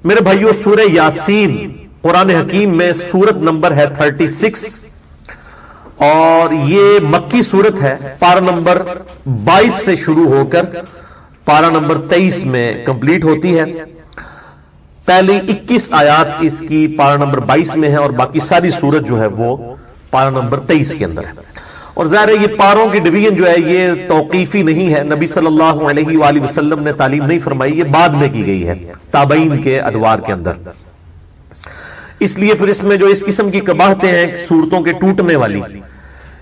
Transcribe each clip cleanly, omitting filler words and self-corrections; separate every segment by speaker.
Speaker 1: میرے بھائیو، سورہ یاسین قرآن حکیم میں سورت نمبر ہے 36 اور یہ مکی سورت ہے۔ پارہ نمبر 22 سے شروع ہو کر پارہ نمبر 23 میں کمپلیٹ ہوتی ہے۔ پہلی 21 آیات اس کی پارہ نمبر 22 میں ہے اور باقی ساری سورت جو ہے وہ پارہ نمبر 23 کے اندر ہے۔ اور ظاہر ہے یہ پاروں کی ڈویژن جو ہے یہ توقیفی نہیں ہے، نبی صلی اللہ علیہ وآلہ وسلم نے تعلیم نہیں فرمائی، یہ بعد میں کی گئی ہے تابعین کے ادوار کے اندر۔ اس لیے پھر اس میں جو اس قسم کی قباحتیں ہیں صورتوں کے ٹوٹنے والی،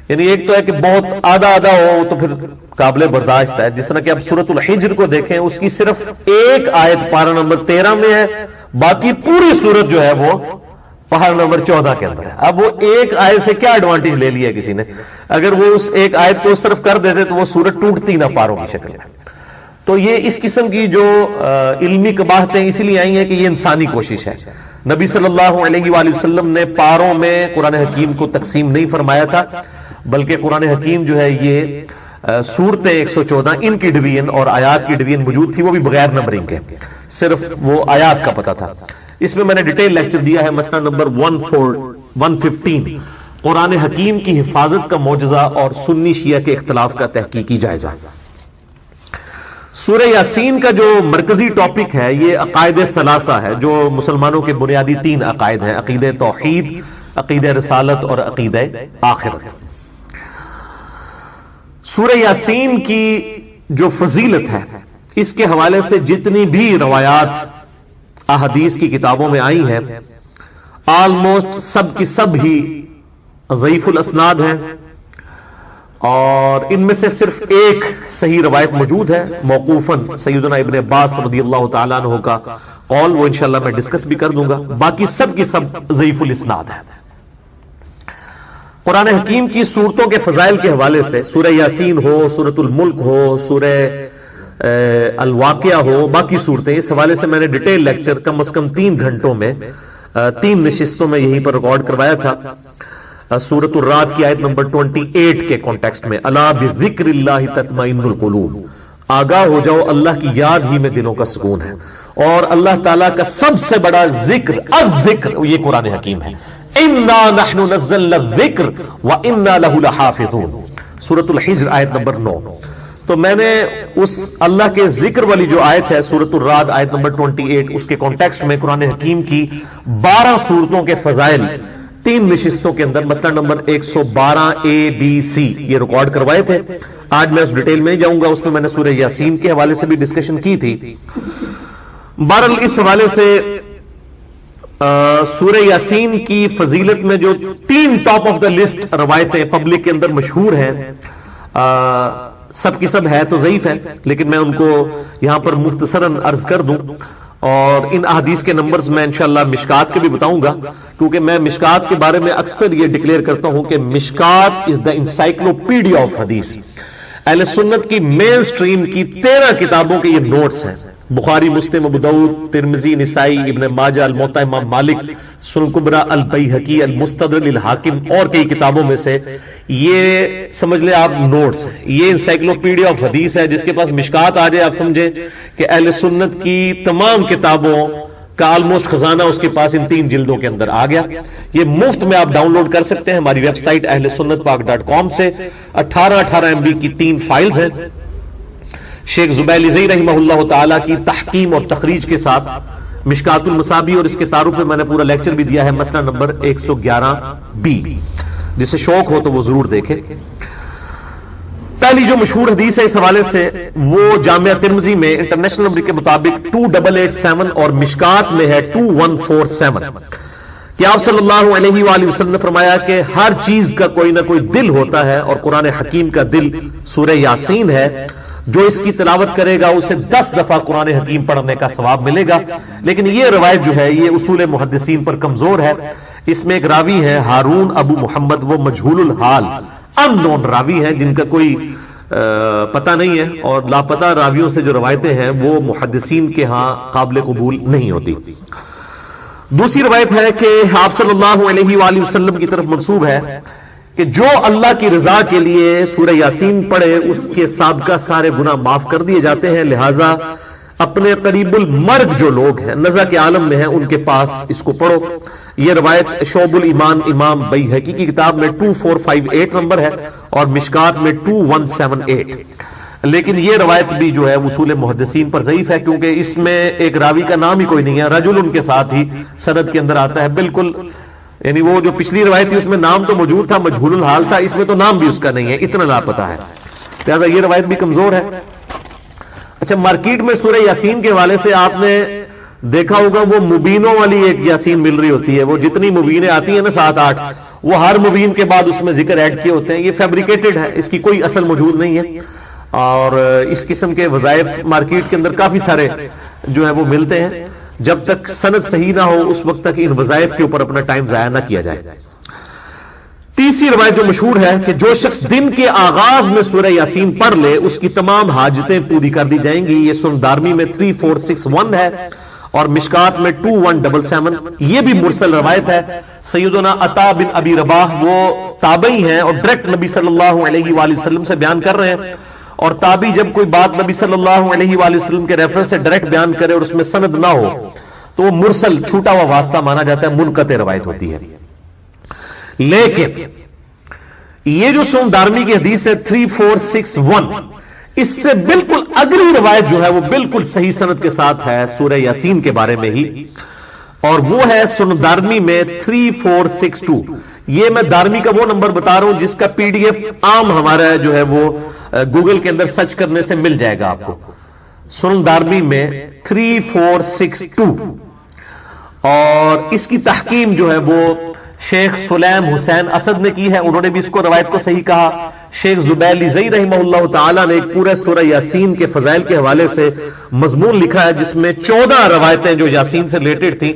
Speaker 1: یعنی ایک تو ہے کہ بہت آدھا آدھا ہو تو پھر قابل برداشت ہے، جس طرح کہ اب سورۃ الحجر کو دیکھیں، اس کی صرف ایک آیت پارہ نمبر 13 میں ہے، باقی پوری سورت جو ہے وہ پارہ نمبر 14 کے اندر ہے۔ اب وہ ایک آیت سے کیا ایڈوانٹیج لے لیا کسی نے؟ اگر وہ اس ایک آیت کو صرف کر دیتے تو وہ سورت ٹوٹتی نہ پاروں کی شکل میں۔ تو یہ اس قسم کی جو علمی قباحتیں اس لیے آئی ہیں کہ یہ انسانی کوشش ہے۔ نبی صلی اللہ علیہ وآلہ وسلم نے پاروں میں قرآن حکیم کو تقسیم نہیں فرمایا تھا، بلکہ قرآن حکیم جو ہے یہ سورتیں 114 ان کی ڈویژن اور آیات کی ڈویژن موجود تھی، وہ بھی بغیر نمبرنگ کے، صرف وہ آیات کا پتہ تھا۔ اس میں نے ڈیٹیل لیکچر دیا ہے، مسئلہ نمبر 115 قرآن حکیم کی حفاظت کا معجزہ اور سنی شیعہ کے اختلاف کا تحقیقی جائزہ۔ سورہ یاسین کا جو مرکزی ٹاپک ہے یہ عقائد ثلاثہ ہے، جو مسلمانوں کے بنیادی 3 عقائد ہیں: عقیدہ توحید، عقیدہ رسالت اور عقیدہ آخرت۔ سورہ یاسین کی جو فضیلت ہے اس کے حوالے سے جتنی بھی روایات احادیث کی کتابوں میں آئی ہیں، آلموسٹ سب کی سب ہی ضعیف الاسناد ہیں، اور ان میں سے صرف ایک صحیح روایت موجود ہے موقوفاً سیدنا ابن عباس رضی اللہ تعالیٰ عنہ کا قول، وہ انشاءاللہ میں ڈسکس بھی کر دوں گا۔ باقی سب کی سب ضعیف الاسناد ہے۔ قرآن حکیم کی صورتوں کے فضائل کے حوالے سے سورہ یاسین ہو، سورۃ الملک ہو، سورہ الواقعہ ہو، باقی صورتیں، اس حوالے سے میں نے ڈیٹیل لیکچر کم از کم 3 گھنٹوں میں 3 نشستوں میں یہیں پر ریکارڈ کروایا تھا۔ سورۃ الرعد کی آیت نمبر 28 کے کانٹیکسٹ میں، الا بذکر اللہ تطمئن القلوب، آگاہ ہو جاؤ اللہ کی یاد ہی میں دلوں کا سکون ہے۔ اور اللہ تعالیٰ کا سب سے بڑا ذکر الذکر یہ قرآن حکیم ہے۔ انا نحن نزلنا الذکر وانا له لحافظون، سورۃ الحجر آیت نمبر 9۔ تو میں نے اس اللہ کے ذکر والی جو آیت ہے سورۃ الرعد آیت نمبر 28، اس کے کانٹیکسٹ میں قرآن حکیم کی 12 صورتوں کے فضائل 3 نشستوں کے اندر، مسئلہ نمبر 112 ABC یہ ریکارڈ کروائے تھے۔ آج میں اس ڈیٹیل میں جاؤں گا، اس میں نے سورہ یاسین کے حوالے سے بھی ڈسکشن کی تھی۔ بہرحال اس حوالے سے سورہ یاسین کی فضیلت میں جو 3 ٹاپ آف دا لسٹ روایتیں پبلک کے اندر مشہور ہیں، سب کی سب ہے تو ضعیف ہے، لیکن میں ان کو یہاں پر مختصراً عرض کر دوں، اور ان احادیث کے نمبرز میں انشاءاللہ مشکات کے بھی بتاؤں گا، کیونکہ میں مشکات کے بارے میں اکثر یہ ڈکلیئر کرتا ہوں کہ مشکات از دا انسائکلوپیڈیا آف حدیث۔ اہل سنت کی مین سٹریم کی 13 کتابوں کے یہ نوٹس ہیں، بخاری، مسلم، ابو داؤد، ترمذی، نسائی، ابن ماجہ، الموطا امام مالک، سنن کبریٰ، البیہقی، المستدرک للحاکم اور کئی کتابوں میں سے یہ سمجھ لیں آپ نوٹس ہیں۔ یہ انسائکلوپیڈیا آف حدیث ہے، جس کے پاس مشکات آ جائے آپ سمجھیں کہ اہل سنت کی تمام کتابوں کا آلموسٹ خزانہ اس کے پاس ان 3 جلدوں کے اندر آ گیا۔ یہ مفت میں آپ ڈاؤن لوڈ کر سکتے ہیں ہماری ویب سائٹ اہل سنت پاک .com سے۔ 18 MB کی 3 فائلز ہیں، شیخ زبیلی رحمہ اللہ تعالیٰ کی تحقیم اور تخریج کے ساتھ مشکات المصابیح، اور اس کے تعارف میں نے پورا لیکچر بھی دیا ہے، مسئلہ نمبر 111B، جسے شوق ہو تو وہ ضرور دیکھیں۔ پہلی جو مشہور حدیث ہے اس حوالے سے وہ جامعہ ترمذی میں انٹرنیشنل نمبر کے مطابق 2887 اور مشکات میں ہے 2147 کہ آپ صلی اللہ علیہ وآلہ وسلم نے فرمایا کہ ہر چیز کا کوئی نہ کوئی دل ہوتا ہے، اور قرآن حکیم کا دل سورہ یاسین ہے۔ جو اس کی تلاوت کرے گا اسے 10 دفعہ قرآن حکیم پڑھنے کا ثواب ملے گا۔ لیکن یہ روایت جو ہے یہ اصول محدثین پر کمزور ہے۔ اس میں ایک راوی ہے ہارون ابو محمد، وہ مجہول الحال، ان نون راوی ہیں جن کا کوئی پتہ نہیں ہے، اور لاپتہ راویوں سے جو روایتیں ہیں وہ محدثین کے ہاں قابل قبول نہیں ہوتی۔ دوسری روایت ہے کہ آپ صلی اللہ علیہ وآلہ وسلم کی طرف منسوب ہے کہ جو اللہ کی رضا کے لیے سورہ یاسین پڑھے اس کے سابقہ سارے گناہ معاف کر دیے جاتے ہیں، لہٰذا اپنے قریب المرگ جو لوگ ہیں، نزع کے عالم میں ہیں، ان کے پاس اس کو پڑھو۔ یہ روایت شعب الایمان امام بیہقی کی کتاب میں 2458 نمبر ہے اور مشکات میں 2178۔ لیکن یہ روایت بھی جو ہے اصول محدثین پر ضعیف ہے، کیونکہ اس میں ایک راوی کا نام ہی کوئی نہیں ہے، رجل ان کے ساتھ ہی سند کے اندر آتا ہے بالکل، یعنی وہ جو پچھلی روایت تھی اس میں نام تو موجود تھا، مجہول الحال تھا، اس میں تو نام بھی اس کا نہیں ہے، اتنا لاپتہ ہے، لہذا یہ روایت بھی کمزور ہے۔ اچھا، مارکیٹ میں سورہ یاسین کے حوالے سے آپ نے دیکھا ہوگا وہ مبینوں والی ایک یاسین مل رہی ہوتی ہے، وہ جتنی مبینیں آتی ہیں نا 7-8، وہ ہر مبین کے بعد اس میں ذکر ایڈ کیے ہوتے ہیں، یہ فیبریکیٹڈ ہے، اس کی کوئی اصل موجود نہیں ہے، اور اس قسم کے وظائف مارکیٹ کے اندر کافی سارے جو ہے وہ ملتے ہیں، جب تک سند صحیح نہ ہو اس وقت تک ان وظائف کے اوپر اپنا ٹائم ضائع نہ کیا جائے۔ تیسری روایت جو مشہور ہے کہ جو شخص دن کے آغاز میں سورہ یاسین پڑھ لے اس کی تمام حاجتیں پوری کر دی جائیں گی، یہ سنن دارمی میں 3461 ہے اور مشکات میں 2177۔ یہ بھی مرسل روایت ہے، سیدنا عطا بن ابی رباح وہ تابعی ہیں اور ڈائریکٹ نبی صلی اللہ علیہ وآلہ وسلم سے بیان کر رہے ہیں، اور تابعی جب کوئی بات نبی صلی اللہ علیہ وآلہ وسلم کے ریفرنس سے ڈائریکٹ بیان کرے اور اس میں سند نہ ہو تو وہ مرسل چھوٹا ہوا واسطہ مانا جاتا ہے، منقطع روایت ہوتی ہے۔ لیکن یہ جو سنن دارمی کی حدیث ہے 3461، اس سے بالکل اگلی روایت جو ہے وہ بالکل صحیح سند کے ساتھ ہے سورہ یاسین کے بارے میں ہی، اور وہ ہے سنن دارمی میں 3462۔ یہ میں دارمی کا وہ نمبر بتا رہا ہوں جس کا پی ڈی ایف عام ہمارا جو ہے وہ گوگل کے اندر سرچ کرنے سے مل جائے گا آپ کو، سنن دارمی میں 3462، اور اس کی تحقیم جو ہے وہ شیخ سلیم حسین اسد نے کی ہے، انہوں نے بھی اس کو روایت کو صحیح کہا۔ شیخ زبیلی زئی رحمہ اللہ تعالی نے ایک پورے سورہ یاسین کے فضائل کے حوالے سے مضمون لکھا ہے جس میں 14 روایتیں جو یاسین سے ریلیٹڈ تھیں،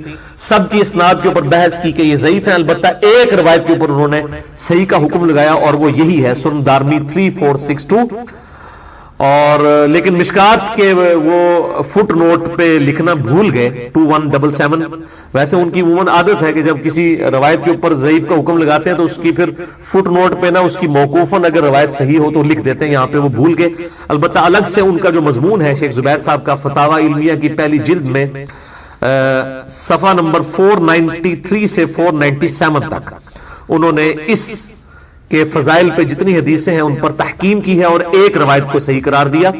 Speaker 1: سب کی اسناد کے اوپر بحث کی کہ یہ ضعیف ہیں، البتہ ایک روایت کے اوپر انہوں نے صحیح کا حکم لگایا اور وہ یہی ہے سنن دارمی 3462۔ اور لیکن مشکات کے وہ فٹ نوٹ پہ لکھنا بھول گئے 2177۔ ویسے ان کی عموماً عادت ہے کہ جب کسی روایت کے اوپر ضعیف کا حکم لگاتے ہیں تو اس کی پھر فٹ نوٹ پہ نا اس کی موقوفاً اگر روایت صحیح ہو تو لکھ دیتے ہیں، یہاں پہ وہ بھول گئے۔ البتہ الگ سے ان کا جو مضمون ہے شیخ زبیر صاحب کا فتاوی علمیہ کی پہلی جلد میں صفحہ نمبر 493 سے 497 تک انہوں نے اس کہ فضائل پہ جتنی حدیثیں ہیں ان پر تحکیم کی ہے اور ایک روایت کو صحیح قرار دیا،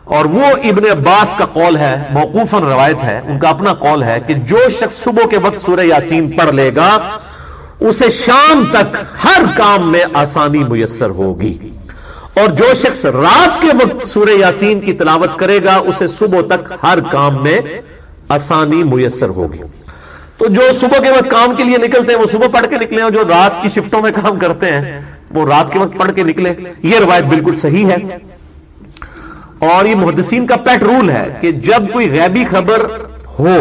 Speaker 1: اور وہ ابن عباس کا قول ہے، موقوفاً روایت ہے، ان کا اپنا قول ہے کہ جو شخص صبح کے وقت سورہ یاسین پڑھ لے گا اسے شام تک ہر کام میں آسانی میسر ہوگی، اور جو شخص رات کے وقت سورہ یاسین کی تلاوت کرے گا اسے صبح تک ہر کام میں آسانی میسر ہوگی۔ تو جو صبح کے وقت کام کے لیے نکلتے ہیں وہ صبح پڑھ کے نکلیں، اور جو رات کی شفٹوں میں کام کرتے ہیں وہ رات کے وقت پڑھ کے نکلے۔ یہ روایت بالکل صحیح ہے، اور یہ محدثین کا پیٹ رول ہے کہ جب کوئی غیبی خبر ہو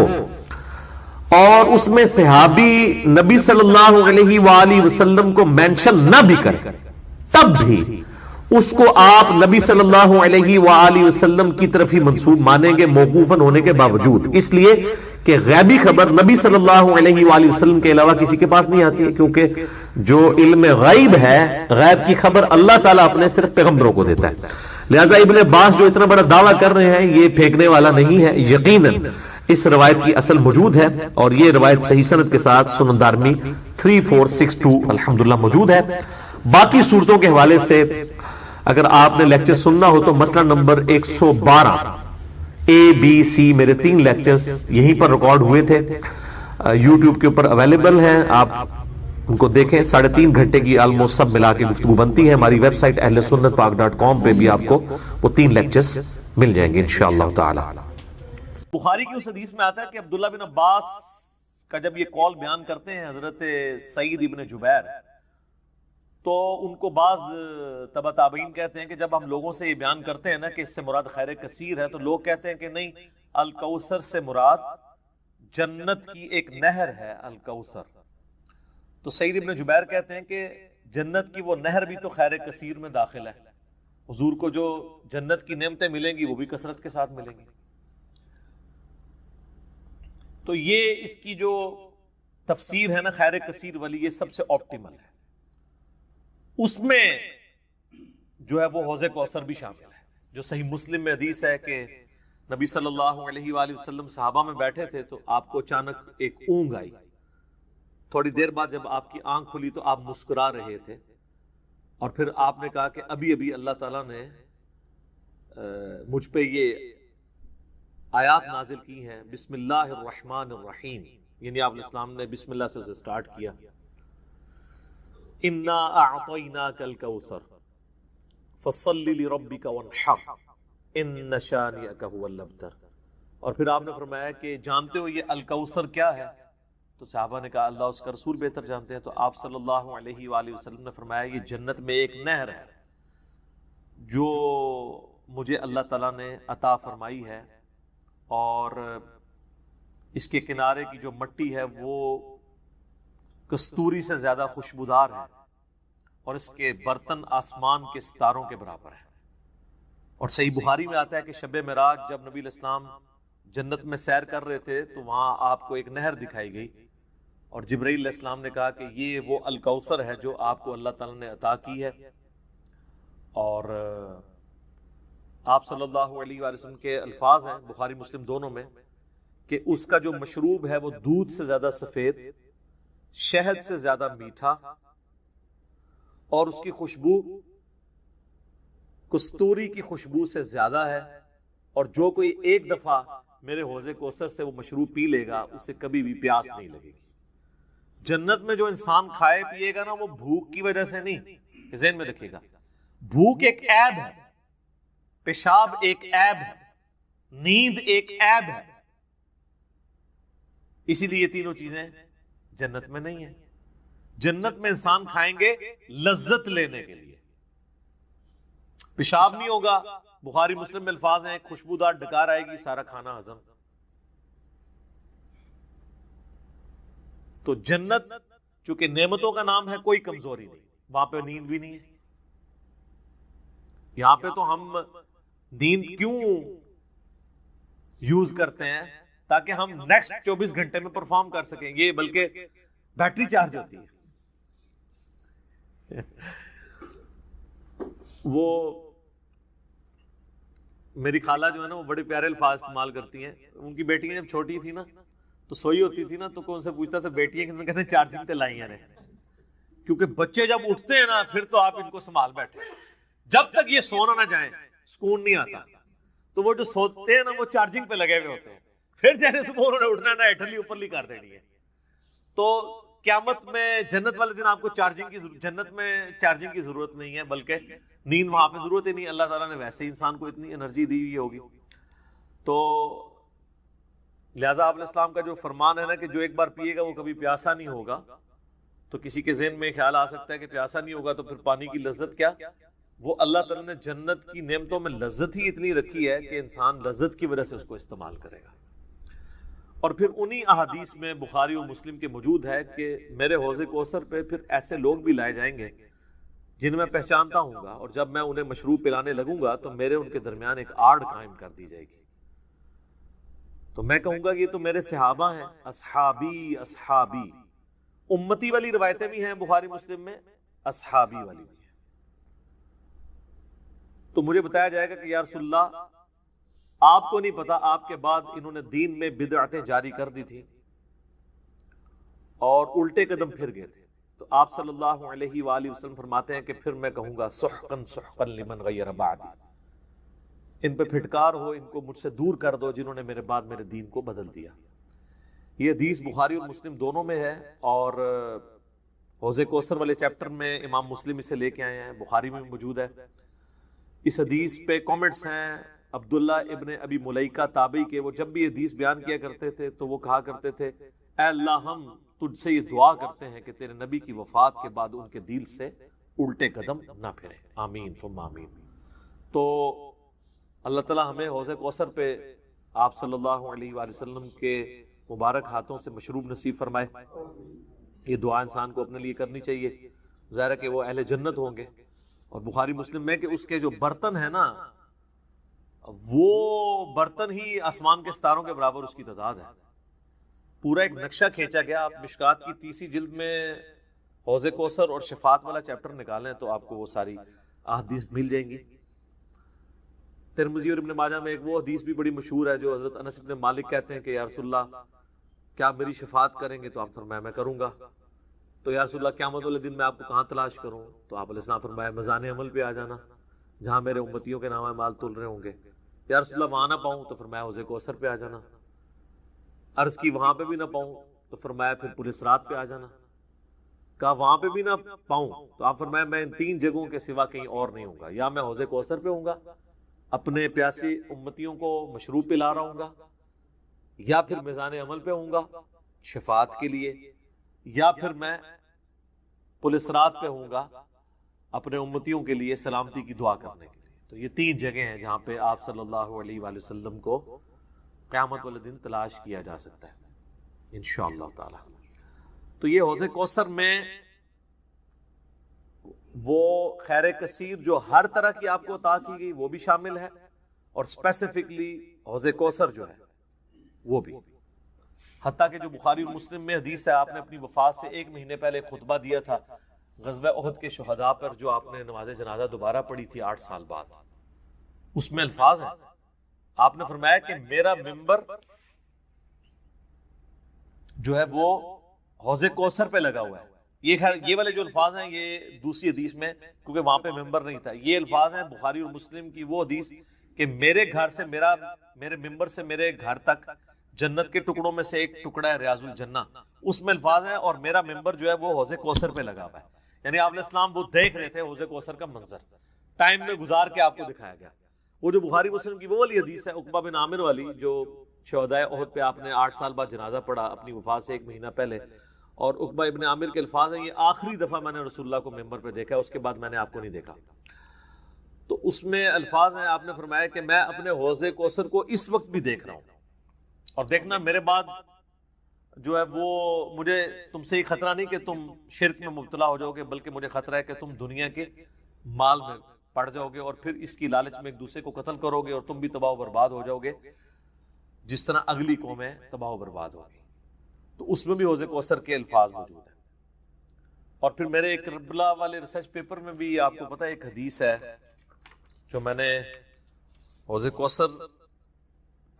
Speaker 1: اور اس میں صحابی نبی صلی اللہ علیہ وآلہ وسلم کو مینشن نہ بھی کرے تب بھی اس کو آپ نبی صلی اللہ علیہ وآلہ وسلم کی طرف ہی منسوب مانیں گے موقوفاً ہونے کے باوجود، اس لیے کہ غیبی خبر نبی صلی اللہ علیہ وآلہ وسلم کے علاوہ کسی کے پاس نہیں آتی ہے، کیونکہ جو علم غیب ہے، غیب کی خبر اللہ تعالیٰ اپنے صرف پیغمبروں کو دیتا ہے، لہذا ابن عباس جو اتنا بڑا دعویٰ کر رہے ہیں یہ پھینکنے والا نہیں ہے، یقیناً اس روایت کی اصل موجود ہے، اور یہ روایت صحیح سند کے ساتھ سنن دارمی 3462 الحمدللہ موجود ہے۔ باقی صورتوں کے حوالے سے اگر آپ نے لیکچر سننا ہو تو مسئلہ نمبر 112 اے بی سی میرے 3 لیکچرز یہیں پر ریکارڈ ہوئے تھے، یوٹیوب کے اوپر اویلیبل ہیں، آپ ان کو دیکھیں۔ 3.5 گھنٹے کی آلموسٹ سب ملا کے گفتگو بنتی ہے، ہماری ویب سائٹ ahlsunnatpak.com پہ بھی آپ کو وہ 3 لیکچرز مل جائیں گے انشاءاللہ تعالی۔
Speaker 2: بخاری کی اس حدیث میں آتا ہے کہ عبداللہ بن عباس کا جب یہ قول بیان کرتے ہیں حضرت سعید ابن جبیر، تو ان کو بعض تبع تابعین کہتے ہیں کہ جب ہم لوگوں سے یہ بیان کرتے ہیں نا کہ اس سے مراد خیر کثیر ہے، تو لوگ کہتے ہیں کہ نہیں، الکوثر سے مراد جنت کی ایک نہر ہے الکوثر۔ تو سعید ابن جبیر کہتے ہیں کہ جنت کی وہ نہر بھی تو خیر کثیر میں داخل ہے، حضور کو جو جنت کی نعمتیں ملیں گی وہ بھی کثرت کے ساتھ ملیں گی۔ تو یہ اس کی جو تفسیر ہے نا خیر کثیر والی، یہ سب سے آپٹیمل ہے، اس میں جو ہے وہ حوض کوثر بھی شامل ہے، جو صحیح مسلم میں حدیث ہے کہ نبی صلی اللہ علیہ وآلہ وسلم صحابہ میں بیٹھے تھے تو آپ کو اچانک ایک اونگ آئی. تھوڑی دیر بعد جب آپ کی آنکھ کھلی تو آپ مسکرا رہے تھے اور پھر آپ نے کہا کہ ابھی ابھی اللہ تعالیٰ نے مجھ پہ یہ آیات نازل کی ہیں بسم اللہ الرحمن الرحیم، یعنی آپ الاسلام نے بسم اللہ سے سٹارٹ کیا. انا اعطیناک الکوثر فصل لربک وانحر ان شانئک هو الابتر. اور پھر آپ نے فرمایا کہ جانتے ہو یہ الکوثر کیا ہے؟ تو صحابہ نے کہا اللہ اس کا رسول بہتر جانتے ہیں. تو آپ صلی اللہ علیہ وآلہ وسلم نے فرمایا یہ جنت میں ایک نہر ہے جو مجھے اللہ تعالیٰ نے عطا فرمائی ہے، اور اس کے کنارے کی جو مٹی ہے وہ کستوری سے زیادہ خوشبودار ہے، اور اس کے برتن آسمان کے ستاروں کے برابر ہیں. اور صحیح بخاری میں آتا ہے کہ شب معراج جب نبی علیہ السلام جنت میں سیر کر رہے تھے تو وہاں آپ کو ایک نہر دکھائی گئی، اور جبرائیل علیہ السلام نے کہا کہ یہ وہ الکوثر ہے جو آپ کو اللہ تعالیٰ نے عطا کی ہے. اور آپ صلی اللہ علیہ وآلہ وسلم کے الفاظ ہیں بخاری مسلم دونوں میں کہ اس کا جو مشروب ہے وہ دودھ سے زیادہ سفید، شہد سے زیادہ میٹھا، اور اس کی خوشبو کستوری کی خوشبو سے زیادہ ہے، اور جو کوئی ایک دفعہ میرے حوض کوثر سے وہ مشروب پی لے گا اسے کبھی بھی پیاس نہیں لگے گی. جنت میں جو انسان کھائے پیے گا نا وہ بھوک کی وجہ سے نہیں، ذہن میں رکھیے گا. بھوک ایک عیب ہے، پیشاب ایک عیب ہے، نیند ایک عیب ہے، اسی لیے یہ تینوں چیزیں جنت میں نہیں ہیں. جنت میں انسان کھائیں گے لذت لینے کے لیے. پیشاب نہیں ہوگا، بخاری مسلم میں الفاظ ہیں خوشبودار ڈکار آئے گی، سارا کھانا ہضم. تو جنت چونکہ نعمتوں کا نام ہے کوئی کمزوری نہیں، وہاں پہ نیند بھی نہیں ہے. یہاں پہ تو ہم نیند کیوں یوز کرتے ہیں؟ تاکہ ہم نیکسٹ 24 گھنٹے میں پرفارم کر سکیں گے، بلکہ بیٹری چارج ہوتی ہے. وہ میری خالہ جو ہے نا وہ بڑے پیارے الفاظ استعمال کرتی ہیں. ان کی بیٹی جب چھوٹی تھی نا تو سوئی ہوتی تھی نا تو کون سے پوچھتا تھا بیٹی ہے کہ کہتے ہیں چارجنگ تے لائی ہیں، کیونکہ بچے جب اٹھتے ہیں نا پھر تو آپ ان کو سنبھال بیٹھے، جب تک یہ سونا نہ جائیں سکون نہیں آتا. تو وہ جو سوتے ہیں نا وہ چارجنگ پہ لگے ہوئے ہوتے ہیں، پھر جیسے صبح انہوں نے اٹھنا نا ایٹھلی اوپرلی کر دینی ہے. تو قیامت میں جنت والے دن آپ کو جنت میں چارجنگ کی ضرورت نہیں ہے، بلکہ نیند وہاں پہ ضرورت ہی نہیں. اللہ تعالیٰ نے ویسے ہی انسان کو اتنی انرجی دی ہوئی ہوگی. تو لہذا آپ علیہ السلام کا جو فرمان ہے نا کہ جو ایک بار پیے گا وہ کبھی پیاسا نہیں ہوگا، تو کسی کے ذہن میں خیال آ سکتا ہے کہ پیاسا نہیں ہوگا تو پھر پانی کی لذت کیا؟ وہ اللہ تعالیٰ نے جنت کی نعمتوں میں لذت ہی اتنی رکھی ہے کہ انسان لذت کی وجہ سے اس کو استعمال کرے گا. اور پھر انہی احادیث میں بخاری و مسلم کے موجود ہے کہ میرے حوض کوثر پہ پھر ایسے لوگ بھی لائے جائیں گے جن میں پہچانتا ہوں گا، اور جب میں انہیں مشروب پلانے لگوں گا تو میرے ان کے درمیان ایک آڑ قائم کر دی جائے گی. تو میں کہوں گا کہ یہ تو میرے صحابہ ہیں، اصحابی اصحابی. امتی والی روایتیں بھی ہیں بخاری مسلم میں، اصحابی والی بھی ہیں. تو مجھے بتایا جائے گا کہ یا رسول اللہ آپ کو نہیں پتا آپ کے بعد انہوں نے دین میں بدعتیں جاری کر دی تھی اور الٹے قدم پھر گئے تھے. تو آپ صلی اللہ علیہ وآلہ وسلم فرماتے ہیں کہ پھر میں کہوں گا سحقا سحقا لمن غیر بعدی، ان پہ پھٹکار ہو، ان کو مجھ سے دور کر دو جنہوں نے میرے بعد میرے دین کو بدل دیا. یہ حدیث بخاری اور مسلم دونوں میں ہے، اور حوض کوثر والے چیپٹر میں امام مسلم اسے لے کے آئے ہیں، بخاری میں موجود ہے. اس حدیث پہ کامنٹس ہیں عبداللہ ابن ابی ملیکہ تابعی کے. وہ جب بھی حدیث بیان کیا کرتے تھے تو وہ کہا کرتے تھے اے اللہ ہم تجھ سے یہ دعا کرتے ہیں کہ تیرے نبی کی وفات کے بعد ان کے دل سے الٹے قدم نہ پھرے، آمین ثم آمین. تو اللہ تعالیٰ ہمیں حوض کوثر پہ آپ صلی اللہ علیہ وآلہ وسلم کے مبارک ہاتھوں سے مشروب نصیب فرمائے. یہ دعا انسان کو اپنے لیے کرنی چاہیے. ظاہر ہے کہ وہ اہل جنت ہوں گے. اور بخاری مسلم میں کہ اس کے جو برتن ہیں نا وہ برتن ہی آسمان کے ستاروں کے برابر اس کی تعداد ہے. پورا ایک نقشہ کھینچا گیا. آپ مشکات کی 30 جلد میں حوض کوثر اور شفاعت والا چیپٹر نکالیں تو آپ کو وہ ساری احادیث مل جائیں گی. ترمذی اور ابن ماجہ میں ایک وہ حدیث بھی بڑی مشہور ہے جو حضرت انس بن مالک کہتے ہیں کہ یا رسول اللہ کیا آپ میری شفاعت کریں گے؟ تو آپ فرمایا میں کروں گا. تو یا رسول اللہ قیامت والے دن میں آپ کو کہاں تلاش کروں؟ تو آپ علیہ السلام فرمایا میزان عمل پہ آ جانا جہاں میرے امتیوں کے نام اعمال تول رہے ہوں گے. یا رسول اللہ وہاں نہ پاؤں؟ تو فرمایا حوض کوثر پہ آ جانا. عرض کی وہاں پہ بھی نہ پاؤں؟ تو فرمایا پھر پولیس رات پہ آ جانا. کہا وہاں پہ بھی نہ پاؤں؟ تو آپ فرمایا میں ان 3 جگہوں کے سوا کہیں اور نہیں ہوں گا. یا میں حوض کوثر پہ ہوں گا اپنے پیاسی امتیوں کو مشروب پلا رہا ہوں گا, یا پھر میزان عمل پہ ہوں گا شفاعت کے لیے, یا پھر میں پولیس رات پہ ہوں گا اپنے امتیوں کے لیے سلامتی کی دعا کرنے کے لیے. تو یہ 3 جگہیں ہیں جہاں پہ آپ صلی اللہ علیہ وآلہ وسلم کو قیامت والے دن تلاش کیا جا سکتا ہے انشاءاللہ تعالی. تو یہ حوض کوثر میں وہ خیر کثیر جو ہر طرح کی آپ کو عطا کی گئی وہ بھی شامل ہے, اور اسپیسیفکلی حوض کوثر جو ہے وہ بھی. حتیٰ کہ جو بخاری اور مسلم میں حدیث ہے, آپ نے اپنی وفات سے 1 مہینے پہلے خطبہ دیا تھا غزوہ احد کے شہداء پر, جو آپ نے نماز جنازہ دوبارہ پڑھی تھی 8 سال بعد. اس میں الفاظ ہیں, آپ نے فرمایا کہ میرا ممبر جو ہے وہ حوض کوثر پہ لگا ہوا ہے. یہ والے جو الفاظ ہیں یہ دوسری حدیث میں, کیونکہ وہاں پہ ممبر نہیں تھا. یہ الفاظ ہیں بخاری اور مسلم کی وہ حدیث کہ میرے گھر سے میرے ممبر سے میرے گھر تک جنت کے ٹکڑوں میں سے ایک ٹکڑا ہے ریاض الجنہ. اس میں الفاظ ہیں اور میرا ممبر جو ہے وہ حوض کوثر پہ لگا ہوا ہے. یعنی آپ علیہ السلام وہ دیکھ رہے تھے حوض کوثر کا منظر, ٹائم میں گزار کے آپ کو دکھایا گیا. وہ جو بخاری مسلم کی وہ والی حدیث ہے عقبہ بن عامر والی, جو شہدائے احد پہ آپ نے 8 سال بعد جنازہ پڑھا اپنی وفات سے 1 مہینہ پہلے, اور عقبہ ابن عامر کے الفاظ ہیں یہ آخری دفعہ میں نے رسول اللہ کو ممبر پہ دیکھا, اس کے بعد میں نے آپ کو نہیں دیکھا. تو اس میں الفاظ ہیں, آپ نے فرمایا کہ میں اپنے حوض کوثر کو اس وقت بھی دیکھ رہا ہوں, اور دیکھنا میرے بعد جو ہے وہ مجھے تم سے یہ خطرہ نہیں کہ تم شرک میں مبتلا ہو جاؤ گے, بلکہ مجھے خطرہ ہے کہ تم دنیا کے مال میں پڑ جاؤ گے اور پھر اس کی لالچ میں ایک دوسرے کو قتل کرو گے اور تم بھی تباہ و برباد ہو جاؤ گے جس طرح اگلی قومیں تباہ و برباد ہوگی. تو اس میں بھی حوض کوثر کے الفاظ موجود ہیں. اور پھر میرے ایک کربلا والے ریسرچ پیپر میں بھی آپ کو پتہ ہے ایک حدیث ہے جو میں نے حوض کوثر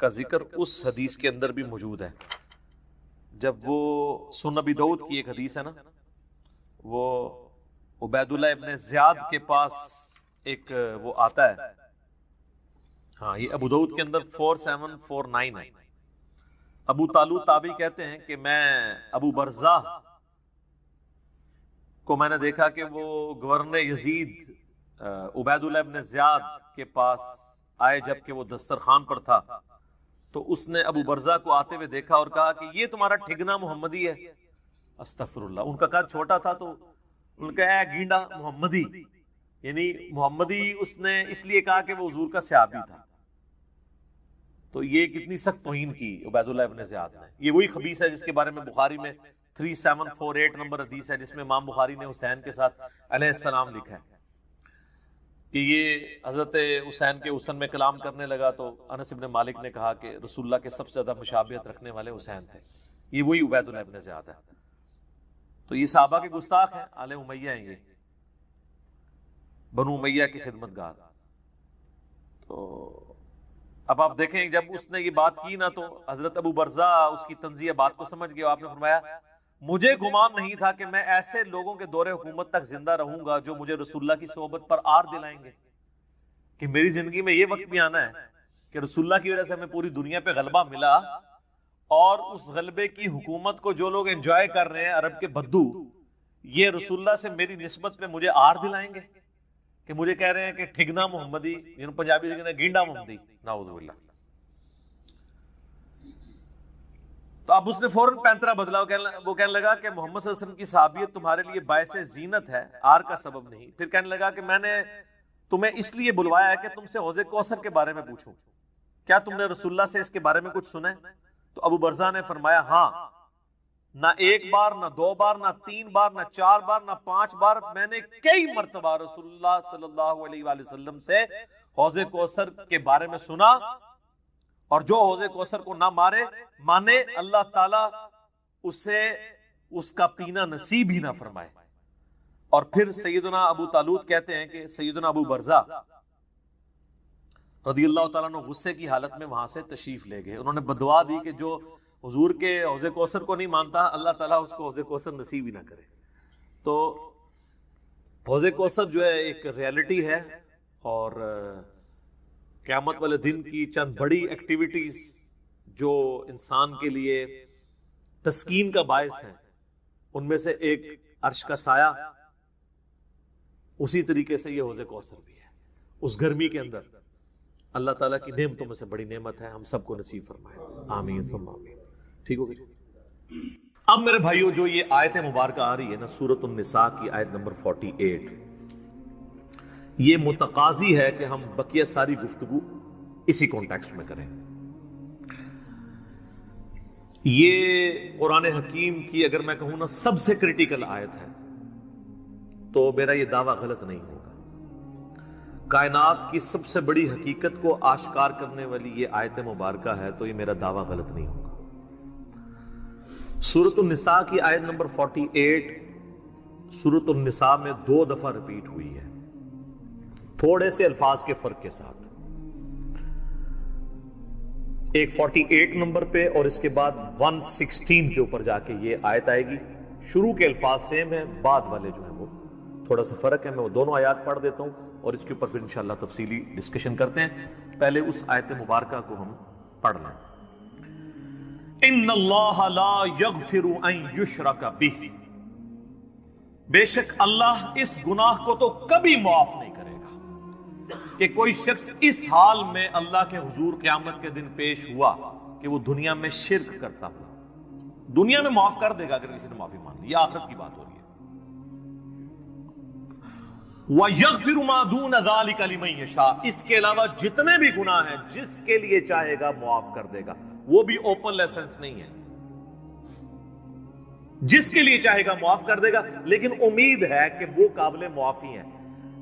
Speaker 2: کا ذکر اس حدیث کے اندر بھی موجود ہے. جب وہ سنن ابی داؤد کی ایک حدیث ہے نا, وہ عبید اللہ ابن زیاد کے پاس ایک وہ آتا ہے, ہاں یہ ابو داؤد کے اندر 4749 ہے. ابو طالوت تابعی کہتے ہیں کہ میں ابو برزہ کو میں نے دیکھا کہ وہ گورنر یزید عبید اللہ ابن زیاد کے پاس آئے جب کہ وہ دسترخوان پر تھا. تو اس نے ابو برزہ کو آتے ہوئے دیکھا اور کہا کہ یہ تمہارا ٹھگنا محمدی ہے. استغفر اللہ. ان کا قد چھوٹا تھا تو ان کا اے گینڈا محمدی, یعنی محمدی اس نے اس لیے کہا کہ وہ حضور کا صحابی تھا. تو یہ کتنی سخت توہین کی عبید اللہ ابن زیاد نے. یہ وہی خبیث ہے جس کے بارے میں بخاری میں 3748 نمبر حدیث ہے, جس میں امام بخاری نے حسین کے ساتھ علیہ السلام لکھا ہے کہ یہ حضرت حسین کے حسن میں کلام کرنے لگا. تو انس بن مالک نے کہا کہ رسول اللہ کے سب سے زیادہ مشابہت رکھنے والے حسین تھے. یہ وہی عبید اللہ ابن زیاد ہے. تو یہ صحابہ کے گستاخ ہیں, آل امیہ ہیں, یہ بنو امیہ کے خدمت گار. تو اب آپ دیکھیں جب اس نے یہ بات کی نا تو حضرت ابو برزہ اس کی تنزیہ بات کو سمجھ گیا. آپ نے فرمایا مجھے گمان نہیں تھا کہ میں ایسے لوگوں کے دور حکومت تک زندہ رہوں گا جو مجھے رسول اللہ کی صحبت پر آر دلائیں گے, کہ میری زندگی میں یہ وقت بھی آنا ہے کہ رسول اللہ کی وجہ سے ہمیں پوری دنیا پہ غلبہ ملا, اور اس غلبے کی حکومت کو جو لوگ انجوائے کر رہے ہیں عرب کے بدو, یہ رسول اللہ سے میری نسبت پہ مجھے آر دلائیں گے کہ مجھے کہہ رہے ہیں کہ ٹھگنا محمدی, یعنی پنجابی سے کہتے ہیں گینڈا محمدی. نعوذ باللہ. تو اب اس نے فوراً پینترا بدلا. وہ کہنے لگا کہ محمد صلی اللہ علیہ وسلم کی صحابیت تمہارے لیے باعث زینت ہے, آر کا سبب نہیں. پھر کہنے لگا کہ میں نے تمہیں اس لیے بلوایا ہے کہ تم سے حوض کوثر کے بارے میں پوچھوں, کیا تم نے رسول اللہ سے اس کے بارے میں کچھ سنا ہے؟ تو ابو برزہ نے فرمایا ہاں, نہ 1 بار, نہ 2 بار, نہ 3 بار, نہ 4 بار, نہ 5 بار, میں نے کئی مرتبہ رسول اللہ صلی اللہ علیہ وآلہ وسلم سے حوض کوثر کے بارے میں سنا, اور جو حوض کوثر کو نہ مانے اللہ تعالیٰ اسے اس کا پینا نصیب ہی نہ فرمائے. اور پھر سیدنا ابو طالوت کہتے ہیں کہ سیدنا ابو برزہ رضی اللہ تعالیٰ عنہ غصے کی حالت میں وہاں سے تشریف لے گئے. انہوں نے بدعا دی کہ جو حضور کے حوض کوثر کو نہیں مانتا اللہ تعالیٰ اس کو حوض کوثر نصیب ہی نہ کرے. تو حوض کوثر جو ہے ایک ریالٹی ہے، اور قیامت والے دن کی چند بڑی ایکٹیویٹیز جو انسان کے لیے تسکین کا باعث ہے، ان میں سے ایک عرش کا سایہ، اسی طریقے سے یہ حوض کوثر بھی ہے. اس گرمی کے اندر اللہ تعالیٰ کی نعمتوں میں سے بڑی نعمت ہے، ہم سب کو نصیب فرمائے. آمین ثم آمین. ٹھیک ہو گئی؟ اب میرے بھائیو، جو یہ آیت مبارکہ آ رہی ہے نا، سورۃ النساء کی آیت نمبر 48، یہ متقاضی ہے کہ ہم بقیہ ساری گفتگو اسی کانٹیکسٹ میں کریں. یہ قرآن حکیم کی اگر میں کہوں نا سب سے کریٹیکل آیت ہے، تو میرا یہ دعویٰ غلط نہیں ہوگا. کائنات کی سب سے بڑی حقیقت کو آشکار کرنے والی یہ آیت مبارکہ ہے، تو یہ میرا دعویٰ غلط نہیں ہوگا. سورۃ النساء کی آیت نمبر 48 سورۃ النساء میں 2 دفعہ ریپیٹ ہوئی ہے، تھوڑے سے الفاظ کے فرق کے ساتھ. ایک 48 نمبر پہ اور اس کے بعد 116 کے اوپر جا کے یہ آیت آئے گی. شروع کے الفاظ سیم ہیں، بعد والے جو ہیں وہ تھوڑا سا فرق ہے. میں وہ دونوں آیات پڑھ دیتا ہوں اور اس کے اوپر پھر انشاءاللہ تفصیلی ڈسکشن کرتے ہیں. پہلے اس آیت مبارکہ کو ہم پڑھ لیں. ان اللہ لا یغفر ان یشرک بہ، بے شک اللہ اس گناہ کو تو کبھی معاف نہیں کرے گا کہ کوئی شخص اس حال میں اللہ کے حضور قیامت کے دن پیش ہوا کہ وہ دنیا میں شرک کرتا ہوا. دنیا میں معاف کر دے گا اگر کسی نے معافی مان لی، یہ آخرت کی بات ہو رہی ہے. وَيَغْفِرُ مَا دُونَ ذَلِكَ لِمَن يَشَاءُ، اس کے علاوہ جتنے بھی گناہ ہیں جس کے لیے چاہے گا معاف کر دے گا. وہ بھی اوپن لائسنس نہیں ہے، جس کے لیے چاہے گا معاف کر دے گا، لیکن امید ہے کہ وہ قابل معافی ہیں.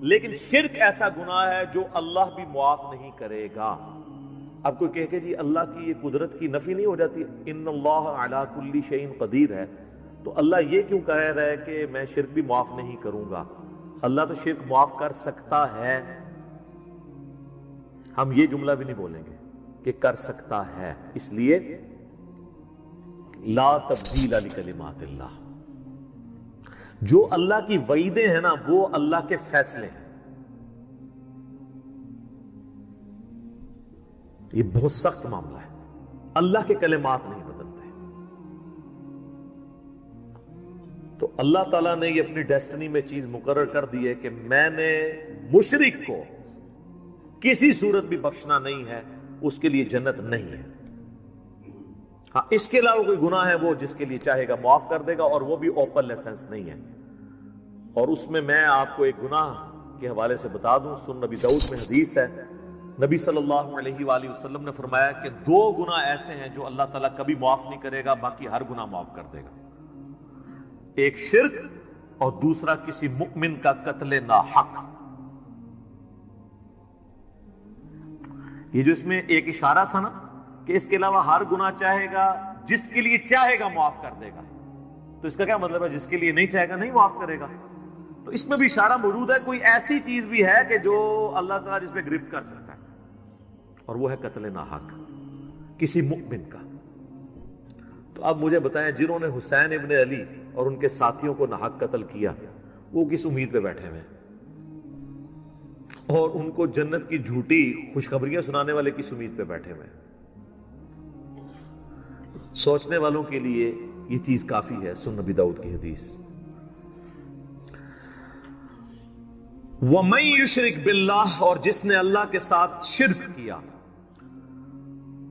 Speaker 2: لیکن شرک ایسا گناہ ہے جو اللہ بھی معاف نہیں کرے گا. اب کوئی کہے کہ جی اللہ کی یہ قدرت کی نفی نہیں ہو جاتی، ان اللہ علی کل شیء قدیر ہے، تو اللہ یہ کیوں کہہ رہا ہے کہ میں شرک بھی معاف نہیں کروں گا؟ اللہ تو شرک معاف کر سکتا ہے. ہم یہ جملہ بھی نہیں بولیں گے کہ کر سکتا ہے، اس لیے لا تبدیل لکلمات اللہ. جو اللہ کی وعیدیں ہیں نا وہ اللہ کے فیصلے ہیں. یہ بہت سخت معاملہ ہے. اللہ کے کلمات نہیں بدلتے. تو اللہ تعالیٰ نے یہ اپنی ڈیسٹنی میں چیز مقرر کر دی ہے کہ میں نے مشرک کو کسی صورت بھی بخشنا نہیں ہے، اس کے لیے جنت نہیں ہے. ہاں اس کے علاوہ کوئی گناہ ہے وہ جس کے لیے چاہے گا معاف کر دے گا، اور وہ بھی اوپن لائسنس نہیں ہے. اور اس میں آپ کو ایک گناہ کے حوالے سے بتا دوں. سن نبی داؤد میں حدیث ہے، نبی صلی اللہ علیہ وآلہ وسلم نے فرمایا کہ 2 گناہ ایسے ہیں جو اللہ تعالیٰ کبھی معاف نہیں کرے گا، باقی ہر گناہ معاف کر دے گا. ایک شرک اور دوسرا کسی مؤمن کا قتل ناحق. یہ جو اس میں ایک اشارہ تھا نا کہ اس کے علاوہ ہر گناہ چاہے گا، جس کے لیے چاہے گا معاف کر دے گا، تو اس کا کیا مطلب ہے؟ جس کے لیے نہیں چاہے گا نہیں معاف کرے گا. تو اس میں بھی اشارہ موجود ہے، کوئی ایسی چیز بھی ہے کہ جو اللہ تعالیٰ جس پہ گرفت کر سکتا ہے، اور وہ ہے قتل ناحق کسی مؤمن کا. تو اب مجھے بتائیں، جنہوں نے حسین ابن علی اور ان کے ساتھیوں کو ناحق قتل کیا، وہ کس امید پہ بیٹھے ہوئے ہیں؟ اور ان کو جنت کی جھوٹی خوشخبریاں سنانے والے کس امید پہ بیٹھے ہوئے ہیں؟ سوچنے والوں کے لیے یہ چیز کافی ہے. سن نبی داؤد کی حدیث، وَمَن يُشْرِكْ بِاللَّهِ، اور جس نے اللہ کے ساتھ شرک کیا،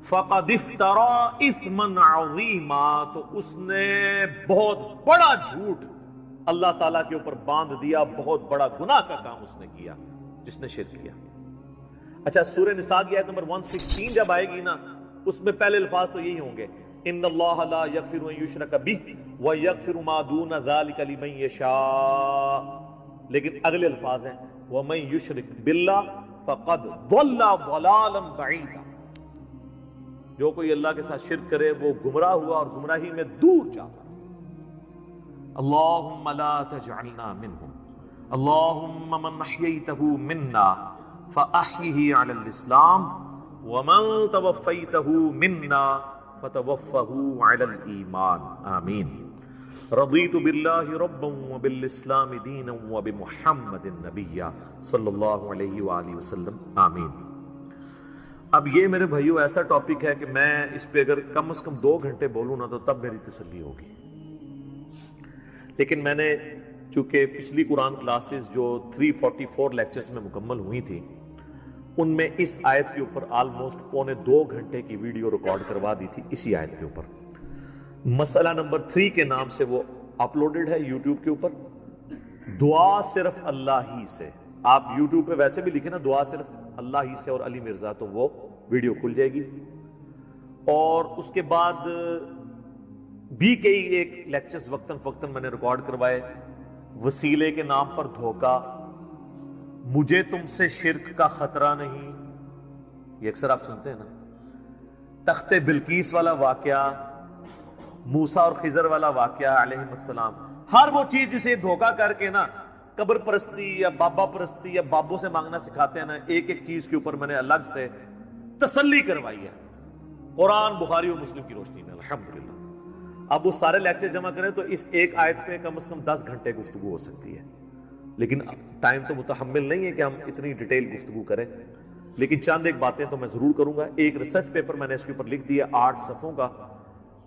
Speaker 2: فَقَدِ افْتَرَىٰ إِثْمًا عَظِيمًا، تو اس نے بہت بڑا جھوٹ اللہ تعالیٰ کے اوپر باندھ دیا، بہت بڑا گناہ کا کام اس نے کیا جس نے شرک کیا. اچھا، سورہ نساء کی آیت نمبر 116 جب آئے گی نا، اس میں پہلے الفاظ تو یہی ہوں گے، ان اللہ لا یغفر ان یشرک بہ ویغفر ما دون ذلک لمن یشاء. لیکن اگلے الفاظ ہیں ومن یشرک باللہ فقد ضل ضلالا بعیدا. جو کوئی اللہ کے ساتھ شرک کرے وہ گمراہ ہوا اور گمراہی میں دور جا. اللہم لا تجعلنا منہم، اللہم من احییتہ منا فأحيه على الإسلام ومن توفيته منا فتوفه على الإيمان آمین. رضیت باللہ ربا وبالاسلام دینا وبمحمد نبیا صلی اللہ علیہ وآلہ وسلم آمین. اب یہ میرے بھائیو ایسا ٹاپک ہے کہ میں اس پہ اگر کم از کم 2 گھنٹے بولوں نا تو تب میری تسلی ہوگی. لیکن میں نے چونکہ پچھلی قرآن کلاسز جو 344 لیکچرز میں مکمل ہوئی تھی ان میں اس آیت کے اوپر آلموسٹ 1.25 گھنٹے کی ویڈیو ریکارڈ کروا دی تھی اسی آیت کے اوپر. مسئلہ نمبر 3 کے نام سے وہ اپلوڈڈ ہے یوٹیوب کے اوپر. دعا صرف اللہ ہی سے. آپ یوٹیوب پہ ویسے بھی لکھیں نا دعا صرف اللہ ہی سے اور علی مرزا تو وہ ویڈیو کھل جائے گی. اور اس کے بعد بھی کئی ایک لیکچرز وقتاً فوقتاً میں نے ریکارڈ کروائے. وسیلے کے نام پر دھوکہ، مجھے تم سے شرک کا خطرہ نہیں، یہ اکثر آپ سنتے ہیں نا. تخت بلقیس والا واقعہ، موسیٰ اور خضر والا واقعہ علیہ السلام. ہر وہ چیز جسے دھوکہ کر کے نا قبر پرستی یا بابا پرستی یا بابوں سے مانگنا سکھاتے ہیں نا، ایک ایک چیز کے اوپر میں نے الگ سے تسلی کروائی ہے قرآن، بخاری اور مسلم کی روشنی میں الحمدللہ. اب وہ سارے لیکچر جمع کریں تو اس ایک آیت پہ کم از کم 10 گھنٹے گفتگو ہو سکتی ہے. لیکن ٹائم تو متحمل نہیں ہے کہ ہم اتنی ڈیٹیل گفتگو کریں. لیکن چند ایک باتیں تو میں ضرور کروں گا. ایک ریسرچ پیپر میں نے اس کے اوپر لکھ دیا 8 صفحوں کا،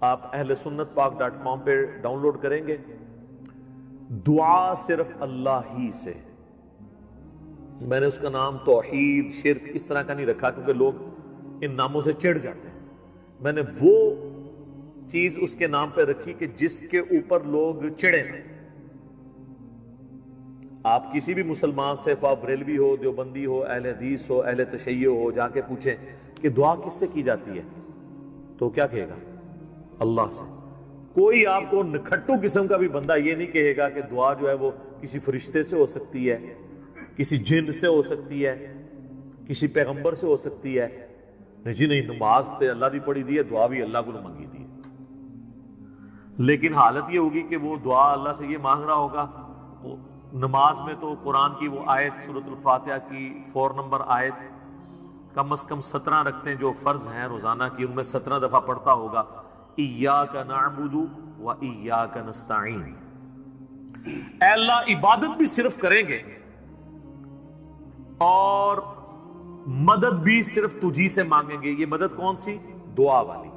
Speaker 2: آپ اہل سنت پاک.com پہ ڈاؤن لوڈ کریں گے. دعا صرف اللہ ہی سے. میں نے اس کا نام توحید، شرک اس طرح کا نہیں رکھا کیونکہ لوگ ان ناموں سے چڑھ جاتے ہیں. میں نے وہ چیز اس کے نام پہ رکھی کہ جس کے اوپر لوگ چڑھے. آپ کسی بھی مسلمان سے، خواہ بریلوی ہو، دیوبندی ہو، اہل حدیث ہو، اہل تشیع ہو، جا کے پوچھیں کہ دعا کس سے کی جاتی ہے تو کیا کہے گا؟ اللہ سے. کوئی آپ کو نکھٹو قسم کا بھی بندہ یہ نہیں کہے گا کہ دعا جو ہے وہ کسی فرشتے سے ہو سکتی ہے، کسی جن سے ہو سکتی ہے، کسی پیغمبر سے ہو سکتی ہے. نہیں جی نہیں، نماز تے اللہ دی پڑھی دی ہے، دعا بھی اللہ کو منگی دی ہے. لیکن حالت یہ ہوگی کہ وہ دعا اللہ سے یہ مانگ رہا ہوگا. نماز میں تو قرآن کی وہ آیت سورۃ الفاتحہ کی 4 نمبر آیت کم از کم 17 رکھتے ہیں جو فرض ہیں روزانہ کی، ان میں 17 دفعہ پڑھتا ہوگا ایاک نعبد و ایاک نستعین. اے اللہ عبادت بھی صرف کریں گے اور مدد بھی صرف تجھی سے مانگیں گے. یہ مدد کون سی؟ دعا والی،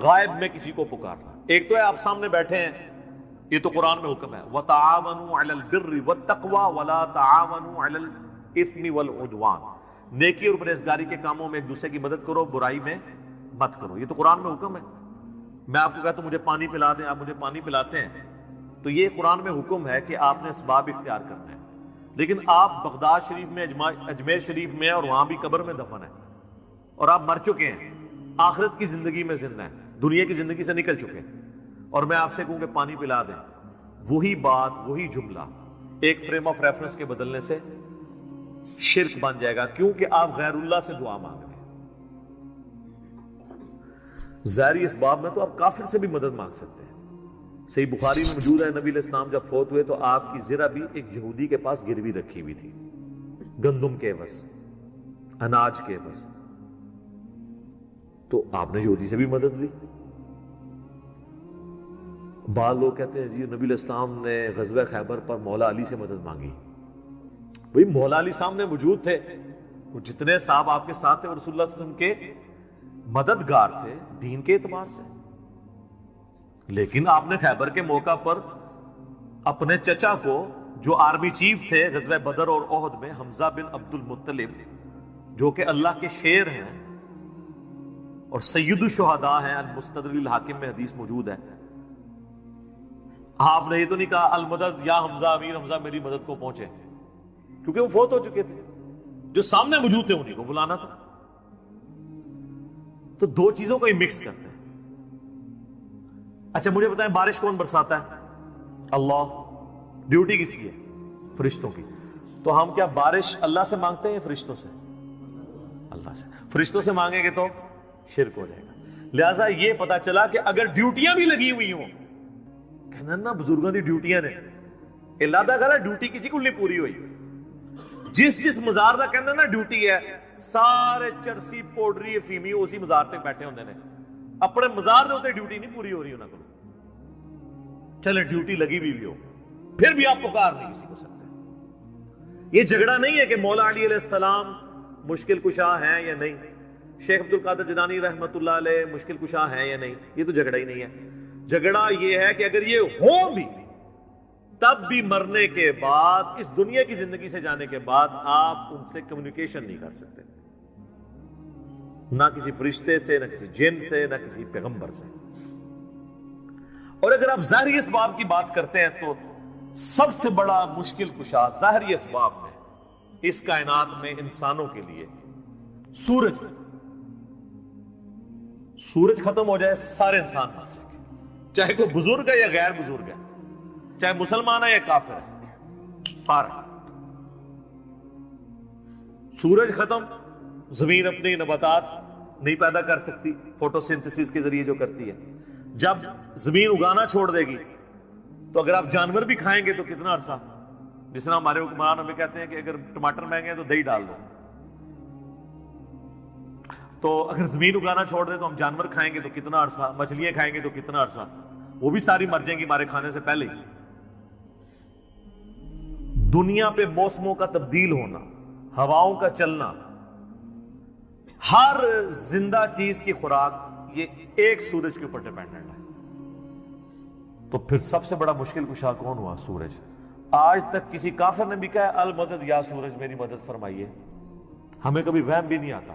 Speaker 2: غائب میں کسی کو پکارنا. ایک تو ہے آپ سامنے بیٹھے ہیں، یہ تو قرآن میں حکم ہے وَتَعَاوَنُوا عَلَى الْبِرِّ وَالتَّقْوَى وَلَا تَعَاوَنُوا عَلَى الْإِثْمِ وَالْعُدْوَانِ. نیکی اور پرہیزگاری کے کاموں میں ایک دوسرے کی مدد کرو، برائی میں مت کرو. یہ تو قرآن میں حکم ہے. میں آپ کو کہتا ہوں مجھے پانی پلا دیں، آپ مجھے پانی پلاتے ہیں تو یہ قرآن میں حکم ہے کہ آپ نے اسباب اختیار کرنا ہے. لیکن آپ بغداد شریف میں، اجمیر شریف میں، اور وہاں بھی قبر میں دفن ہیں اور آپ مر چکے ہیں، آخرت کی زندگی میں زندہ ہیں، دنیا کی زندگی سے نکل چکے ہیں، اور میں آپ سے کہوں کہ پانی پلا دیں، وہی بات، وہی جملہ ایک فریم آف ریفرنس کے بدلنے سے شرک بن جائے گا، کیونکہ آپ غیر اللہ سے دعا مانگ رہے ہیں. ظاہری اسباب میں تو آپ کافر سے بھی مدد مانگ سکتے ہیں. صحیح بخاری میں موجود ہے نبی علیہ السلام جب فوت ہوئے تو آپ کی زرہ بھی ایک یہودی کے پاس گروی رکھی ہوئی تھی، گندم کے عوض، اناج کے عوض. تو آپ نے یہودی سے بھی مدد لی. بعض لوگ کہتے ہیں جی نبی علیہ السلام نے غزوہ خیبر پر مولا علی سے مدد مانگی. بھئی مولا علی سامنے موجود تھے، وہ جتنے صاحب آپ کے ساتھ تھے وہ رسول اللہ صلی اللہ علیہ وسلم کے مددگار تھے دین کے اعتبار سے. لیکن آپ نے خیبر کے موقع پر اپنے چچا کو جو آرمی چیف تھے غزوہ بدر اور احد میں، حمزہ بن عبد المطلب، جو کہ اللہ کے شیر ہیں اور سید الشہداء ہیں، المستدرک الحاکم میں حدیث موجود ہے. آپ نے یہ تو نہیں کہا المدد یا حمزہ، امیر حمزہ میری مدد کو پہنچے، کیونکہ وہ فوت ہو چکے تھے. جو سامنے موجود تھے انہیں کو بلانا تھا. تو دو چیزوں کو ہی مکس کرتے ہیں. اچھا مجھے بتائیں بارش کون برساتا ہے؟ اللہ. ڈیوٹی کس کی ہے؟ فرشتوں کی. تو ہم کیا بارش اللہ سے مانگتے ہیں یا فرشتوں سے؟ اللہ سے. فرشتوں سے مانگیں گے تو شرک ہو جائے گا. لہذا یہ پتا چلا کہ اگر ڈیوٹیاں بھی لگی ہوئی ہوں، کہنا نا بزرگوں کی ڈیوٹیاں نے، اللہ دا گھر ڈیوٹی کسی کو نہیں پوری ہوئی. جس مزار دا کہندے نا ڈیوٹی ہے، سارے چرسی پوڈری افیمی اسی مزار تے بیٹھے ہوندے نے، اپنے مزار دے اوتے ڈیوٹی نہیں پوری ہو رہی انہاں کو، چلے ڈیوٹی لگی بھی ہو پھر بھی آپ پکار نہیں کسی کو سکتے۔ یہ جھگڑا نہیں ہے کہ مولا علی علیہ السلام مشکل کشا ہیں یا نہیں، شیخ عبد القادر جیلانی رحمت اللہ علیہ مشکل کشا ہیں یا نہیں، یہ تو جھگڑا ہی نہیں ہے۔ جھگڑا یہ ہے کہ اگر یہ ہو بھی تب بھی مرنے کے بعد، اس دنیا کی زندگی سے جانے کے بعد آپ ان سے کمیونیکیشن نہیں کر سکتے، نہ کسی فرشتے سے، نہ کسی جن سے، نہ کسی پیغمبر سے۔ اور اگر آپ ظاہری اسباب کی بات کرتے ہیں تو سب سے بڑا مشکل کشا ظاہری اسباب میں اس کائنات میں انسانوں کے لیے سورج ختم ہو جائے سارے انسان مر جائیں گے، چاہے کوئی بزرگ ہے یا غیر بزرگ ہے، چاہے مسلمان ہے یا کافر ہے، سارا سورج ختم، زمین اپنی نباتات نہیں پیدا کر سکتی فوٹو سنتھسس کے ذریعے جو کرتی ہے، جب زمین اگانا چھوڑ دے گی تو اگر آپ جانور بھی کھائیں گے تو کتنا عرصہ، جس طرح ہمارے حکمران ہمیں کہتے ہیں کہ اگر ٹماٹر مہنگے ہیں تو دہی ڈال دو، تو اگر زمین اگانا چھوڑ دے تو ہم جانور کھائیں گے تو کتنا عرصہ، مچھلیاں کھائیں گے تو کتنا عرصہ، وہ بھی ساری مر جائیں گی ہمارے کھانے سے پہلے ہی۔ دنیا پہ موسموں کا تبدیل ہونا، ہواؤں کا چلنا، ہر زندہ چیز کی خوراک یہ ایک سورج کے اوپر ڈیپینڈنٹ ہے۔ تو پھر سب سے بڑا مشکل کشا کون ہوا؟ سورج۔ آج تک کسی کافر نے بھی کہا المدد یا سورج میری مدد فرمائیے، ہمیں کبھی وہم بھی نہیں آتا۔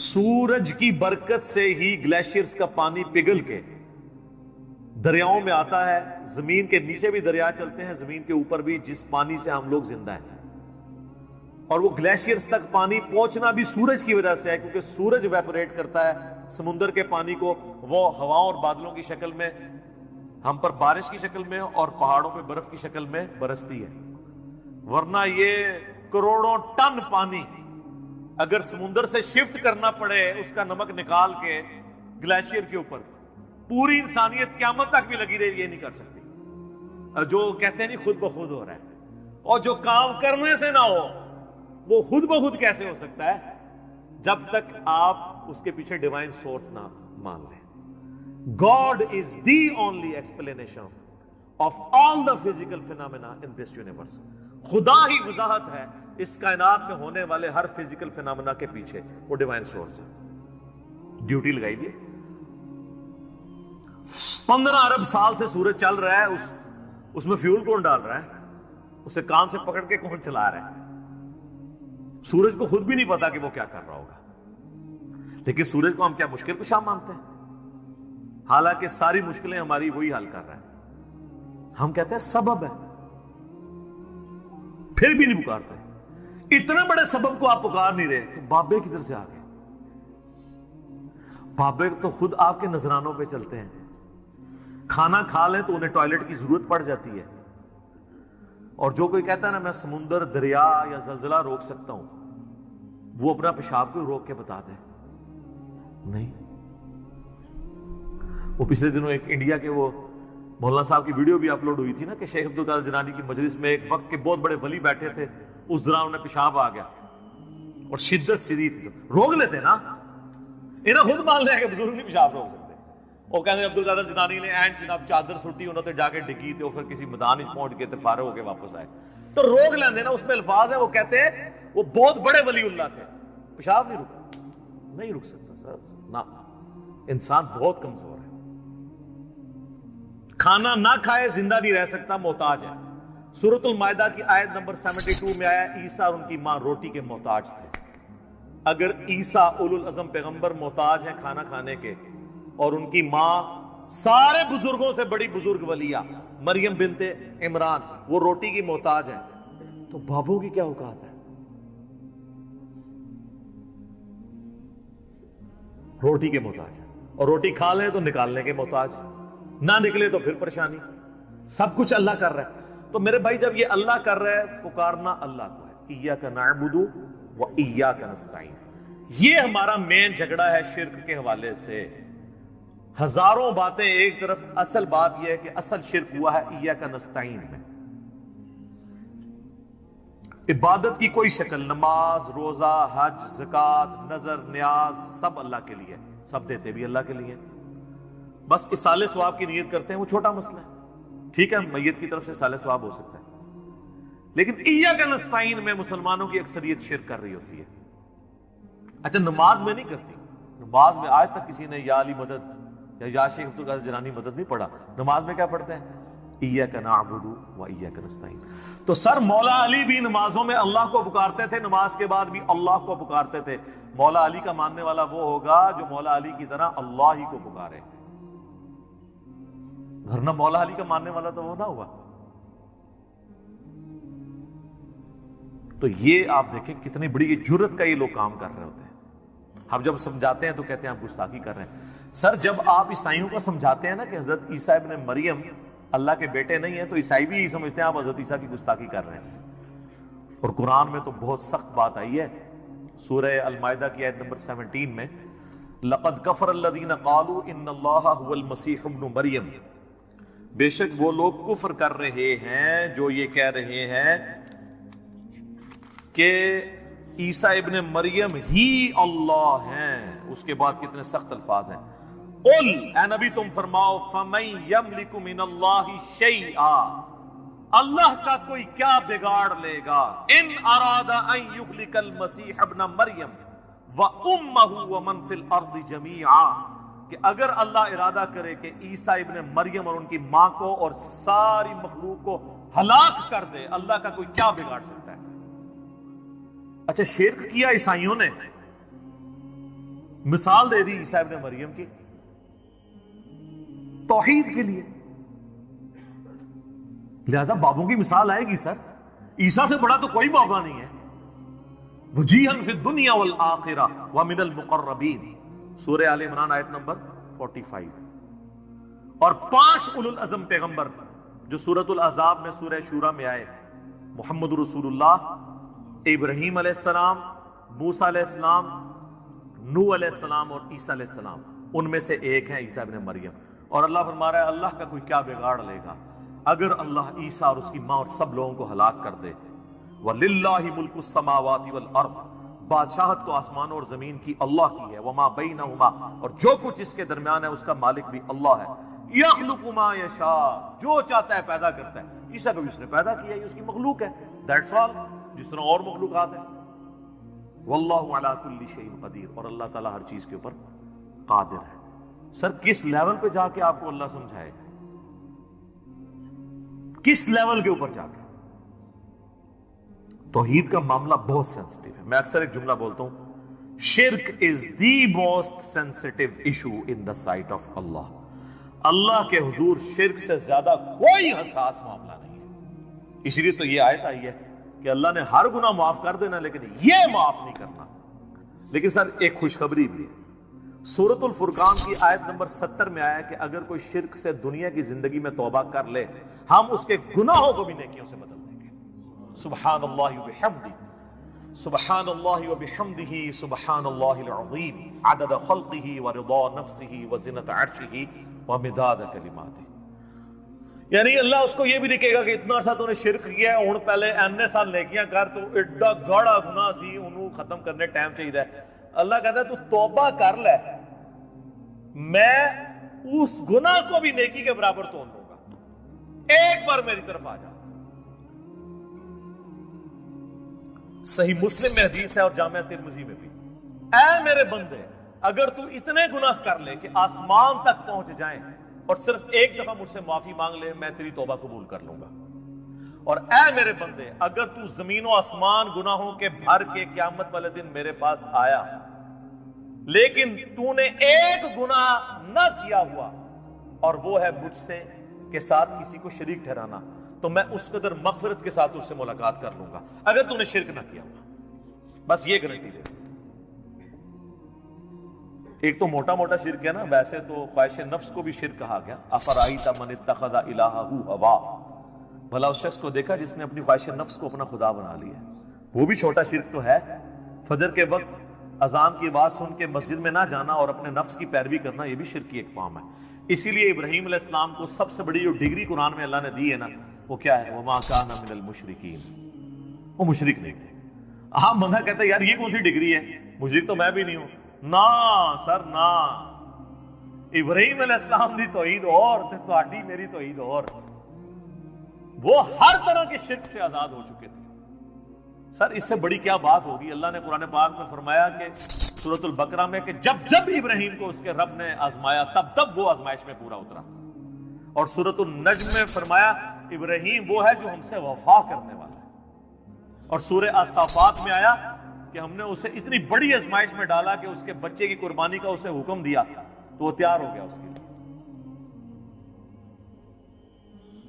Speaker 2: سورج کی برکت سے ہی گلیشیئرز کا پانی پگھل کے دریاؤں میں آتا ہے، زمین کے نیچے بھی دریا چلتے ہیں، زمین کے اوپر بھی، جس پانی سے ہم لوگ زندہ ہیں، اور وہ گلیشیئرز تک پانی پہنچنا بھی سورج کی وجہ سے ہے، کیونکہ سورج ویپوریٹ کرتا ہے سمندر کے پانی کو، وہ ہواؤں اور بادلوں کی شکل میں ہم پر بارش کی شکل میں اور پہاڑوں پہ برف کی شکل میں برستی ہے۔ ورنہ یہ کروڑوں ٹن پانی اگر سمندر سے شفٹ کرنا پڑے اس کا نمک نکال کے گلیشیئر کے اوپر، پوری انسانیت قیامت تک بھی لگی رہے یہ نہیں کر سکتی۔ جو کہتے ہیں نہیں خود بخود ہو رہا ہے، اور جو کام کرنے سے نہ ہو وہ خود بخود کیسے ہو سکتا ہے؟ جب تک آپ اس کے پیچھے ڈیوائن سورس نہ مان لیں۔ God is the only explanation of all the physical phenomena in this universe۔ خدا ہی وضاحت ہے اس کائنات میں ہونے والے ہر فزیکل فینامنا کے پیچھے، وہ ڈیوائن سورس ہے۔ ڈیوٹی لگائی بھی 15 ارب سال سے سورج چل رہا ہے، اس میں فیول کون ڈال رہا ہے؟ اسے کان سے پکڑ کے کون چلا رہا ہے؟ سورج کو خود بھی نہیں پتا کہ وہ کیا کر رہا ہوگا، لیکن سورج کو ہم کیا مشکل کشا مانتے ہیں؟ حالانکہ ساری مشکلیں ہماری وہی حل کر رہا ہے۔ ہم کہتے ہیں سبب ہے، پھر بھی نہیں پکارتے۔ اتنے بڑے سبب کو آپ پکار نہیں رہے تو بابے کدھر سے آ گئے؟ بابے تو خود آپ کے نذرانوں پہ چلتے ہیں، کھانا کھا لیں تو انہیں ٹوائلٹ کی ضرورت پڑ جاتی ہے، اور جو کوئی کہتا ہے نا میں سمندر، دریا یا زلزلہ روک سکتا ہوں، وہ اپنا پیشاب کو روک کے بتا دے نہیں۔ وہ پچھلے دنوں ایک انڈیا کے وہ مولانا صاحب کی ویڈیو بھی اپلوڈ ہوئی تھی نا کہ شیخ عبد القادر جیلانی کی مجلس میں ایک وقت کے بہت بڑے ولی بیٹھے تھے، اس دوران انہیں پیشاب آ گیا اور شدت شدید تھی، روک لیتے نا، انہیں خود مان لیا کہ بزرگ نہیں پیشاب روک سکتے۔ وہ کہتے عبد القادر جیلانی نے اینڈ جناب چادر سٹی انہوں نے جا کے ڈگی تے، پھر کسی میدان پہنچ گئے تے، فارغ ہو کے واپس آئے تو روک لیندے نا، اس میں الفاظ ہیں، وہ کہتے ہیں وہ بہت بڑے ولی اللہ تھے، پیشاب نہیں رکا، نہیں رک سکتا سر، نہ، انسان بہت کمزور ہے، کھانا نہ کھائے زندہ نہیں رہ سکتا، محتاج ہے۔ سورۃ المائدہ کی آیت نمبر 72 میں آیا عیسیٰ اور ان کی ماں روٹی کے محتاج تھے۔ اگر عیسیٰ اولو العزم پیغمبر محتاج ہیں کھانا کھانے کے، اور ان کی ماں سارے بزرگوں سے بڑی بزرگ ولیہ مریم بنت عمران وہ روٹی کی محتاج ہے، تو بابوں کی کیا اوقات ہے؟ روٹی کے محتاج ہے، اور روٹی کھا لیں تو نکالنے کے محتاج، نہ نکلے تو پھر پریشانی۔ سب کچھ اللہ کر رہا ہے، تو میرے بھائی جب یہ اللہ کر رہا ہے، پکارنا اللہ کو ہے، ایاک نعبد و ایاک نستعین۔ یہ ہمارا مین جھگڑا ہے شرک کے حوالے سے۔ ہزاروں باتیں ایک طرف، اصل بات یہ ہے کہ اصل شرک ہوا ہے ایاک نستعین میں۔ عبادت کی کوئی شکل، نماز، روزہ، حج، زکات، نظر، نیاز، سب اللہ کے لیے، سب دیتے بھی اللہ کے لیے، بس اصالہ ثواب کی نیت کرتے ہیں، وہ چھوٹا مسئلہ ہے، ٹھیک ہے، میت کی طرف سے اصالہ ثواب ہو سکتا ہے، لیکن ایاک نستعین میں مسلمانوں کی اکثریت شرک کر رہی ہوتی ہے۔ اچھا نماز میں نہیں کرتی، نماز میں آج تک کسی نے یا علی مدد یا شیخ عبد القادر جیلانی مدد نہیں پڑھا، نماز میں کیا پڑھتے ہیں؟ ایاک نعبد و ایاک نستعین۔ تو سر مولا علی بھی نمازوں میں اللہ کو پکارتے تھے، نماز کے بعد بھی اللہ کو پکارتے تھے، مولا علی کا ماننے والا وہ ہوگا جو مولا علی کی طرح اللہ ہی کو پکارے، ورنہ مولا علی کا ماننے والا تو وہ نہ ہوا۔ تو یہ آپ دیکھیں کتنی بڑی جرت کا یہ لوگ کام کر رہے ہوتے ہیں۔ ہم جب سمجھاتے ہیں تو کہتے ہیں آپ گستاخی کر رہے ہیں۔ سر جب آپ عیسائیوں کو سمجھاتے ہیں نا کہ حضرت عیسیٰ ابن مریم اللہ کے بیٹے نہیں ہیں، تو عیسائی بھی یہی سمجھتے ہیں آپ حضرت عیسیٰ کی گستاخی کر رہے ہیں۔ اور قرآن میں تو بہت سخت بات آئی ہے، سورہ المائدہ کی آیت نمبر 17 میں، لَقَدْ كَفَرَ الَّذِينَ قَالُوا إِنَّ اللَّهَ هُوَ الْمَسِيحُ ابْنُ مَرْيَمَ، بے شک وہ لوگ کفر کر رہے ہیں جو یہ کہہ رہے ہیں کہ عیسیٰ ابن مریم ہی اللہ ہیں۔ اس کے بعد کتنے سخت الفاظ ہیں، قل اے نبی تم فرماؤ فَمَن يَمْلِكُ مِنَ اللَّهِ شَيْئًا، اللہ کا کوئی کیا بگاڑ لے گا، ان اراد ان یہلک المسیح ابن مریم وامہ ومن فی الارض جمیعا، کہ اگر اللہ ارادہ کرے کہ عیسیٰ ابن مریم اور ان کی ماں کو اور ساری مخلوق کو ہلاک کر دے، اللہ کا کوئی کیا بگاڑ سکتا ہے؟ اچھا شرک کیا عیسائیوں نے، مثال دے دی عیسیٰ ابن مریم کی توحید کے لیے، لہذا بابوں کی مثال آئے گی سر، عیسیٰ سے بڑا تو کوئی بابا نہیں ہے۔ وجیہاً فی الدنیا والآخرہ ومن المقربین، سورہ آل عمران آیت نمبر 45۔ اور 5 اولو العزم پیغمبر جو سورۃ الاحزاب میں سورہ شورى میں آئے، محمد رسول اللہ، ابراہیم علیہ السلام، موسیٰ علیہ السلام، نوح علیہ السلام اور عیسیٰ علیہ السلام، ان میں سے ایک ہے عیسیٰ ابن مریم۔ اور اللہ فرما رہا ہے اللہ کا کوئی کیا بگاڑ لے گا اگر اللہ عیسیٰ اور اس کی ماں اور سب لوگوں کو ہلاک کر دے۔ وَلِلَّهِ مُلْكُ السَّمَاوَاتِ وَالْأَرْضِ، بادشاہت تو آسمانوں اور زمین کی اللہ کی ہے، وَمَا بَيْنَهُمَا، اور جو کچھ اس کے درمیان ہے اس کا مالک بھی اللہ ہے۔ يَخْلُقُ مَا يَشَاءُ، جو چاہتا ہے پیدا کرتا ہے، عیسیٰ کو بھی اس نے پیدا کیا، یہ اس کی مخلوق ہے، دیٹس آل، جس طرح اور مخلوقات ہیں۔ وَاللَّهُ عَلَى كُلِّ شَيْءٍ قَدِيرٌ، اور اللہ تعالیٰ ہر چیز کے اوپر قادر ہے۔ سر کس لیول پہ جا کے آپ کو اللہ سمجھائے گا، کس لیول کے اوپر جا کے؟ توحید کا معاملہ بہت سینسٹیو ہے، میں اکثر ایک جملہ بولتا ہوں، شرک is the most sensitive issue in the sight of اللہ۔ اللہ کے حضور شرک سے زیادہ کوئی حساس معاملہ نہیں ہے، اس لیے تو یہ آیت آئی ہے کہ اللہ نے ہر گناہ معاف کر دینا لیکن یہ معاف نہیں کرنا۔ لیکن سر ایک خوشخبری بھی ہے، سورۃ الفرقان کی آیت نمبر 70 میں آیا کہ اگر کوئی شرک سے دنیا کی زندگی میں توبہ کر لے، ہم اس کے گناہوں کو بھی نیکیوں سے بدل دیں گے۔ سبحان اللہ وبحمدہ، سبحان اللہ وبحمدہ، سبحان اللہ العظیم، عدد خلقہ ورضا نفسہ وزنۃ عرشہ ومداد کلماتہ۔ یعنی اللہ اس کو یہ بھی لکھے گا کہ اتنا عرصہ تو نے شرک کیا ہے، ہن پہلے اینے سال نیکیاں کر، تو ایڈا گاڑا گناہ سی، انہوں ختم کرنے ٹائم چاہیے۔ اللہ کہتا ہے تو توبہ کر لے، میں اس گناہ کو بھی نیکی کے برابر تول دوں گا، ایک بار میری طرف آ جا۔ صحیح مسلم میں حدیث ہے اور جامعہ ترمذی میں بھی، اے میرے بندے اگر تو اتنے گناہ کر لے کہ آسمان تک پہنچ جائیں اور صرف ایک دفعہ مجھ سے معافی مانگ لے، میں تیری توبہ قبول کر لوں گا۔ اور اے میرے بندے اگر تو زمین و آسمان گناہوں کے بھر کے قیامت والے دن میرے پاس آیا لیکن تو نے ایک گناہ نہ کیا ہوا، اور وہ ہے مجھ سے کے ساتھ کسی کو شریک ٹھہرانا، تو میں اس قدر مغفرت کے ساتھ اس سے ملاقات کر لوں گا اگر تو نے شرک نہ کیا ہوا۔ بس یہ گارنٹی دے۔ ایک تو موٹا موٹا شرک ہے نا، ویسے تو خواہش نفس کو بھی شرک کہا گیا، افرائیت من اتخذ الہہ ہوا، بھلا اس شخص کو دیکھا جس نے اپنی خواہش نفس کو اپنا خدا بنا لیا۔ وہ بھی چھوٹا شرک تو ہے، فجر کے وقت اذان کی آواز سن کے مسجد میں نہ جانا اور اپنے نفس کی پیروی کرنا، یہ بھی شرک کی ایک فارم ہے۔ اسی لیے ابراہیم علیہ السلام کو سب سے بڑی جو ڈگری قرآن میں اللہ نے دی ہے نا، وہ کیا ہے؟ وما کان من المشرکین، وہ مشرک نہیں تھے. آپ بندہ کہتا ہے یار یہ کون سی ڈگری ہے, مشرک تو میں بھی نہیں ہوں. نا سر نا, ابراہیم علیہ السلام دی توحید اور تے تہاڈی میری توحید اور. وہ ہر طرح کے شرک سے آزاد ہو چکے تھے. سر اس سے بڑی کیا بات ہوگی. اللہ نے قرآن پاک میں فرمایا کہ سورۃ البقرہ میں کہ جب جب ابراہیم کو اس کے رب نے آزمایا تب تب وہ آزمائش میں پورا اترا. اور سورۃ النجم میں فرمایا ابراہیم وہ ہے جو ہم سے وفا کرنے والا ہے. اور سورہ الصافات میں آیا کہ ہم نے اسے اتنی بڑی آزمائش میں ڈالا کہ اس کے بچے کی قربانی کا اسے حکم دیا تو وہ تیار ہو گیا اس کے لیے.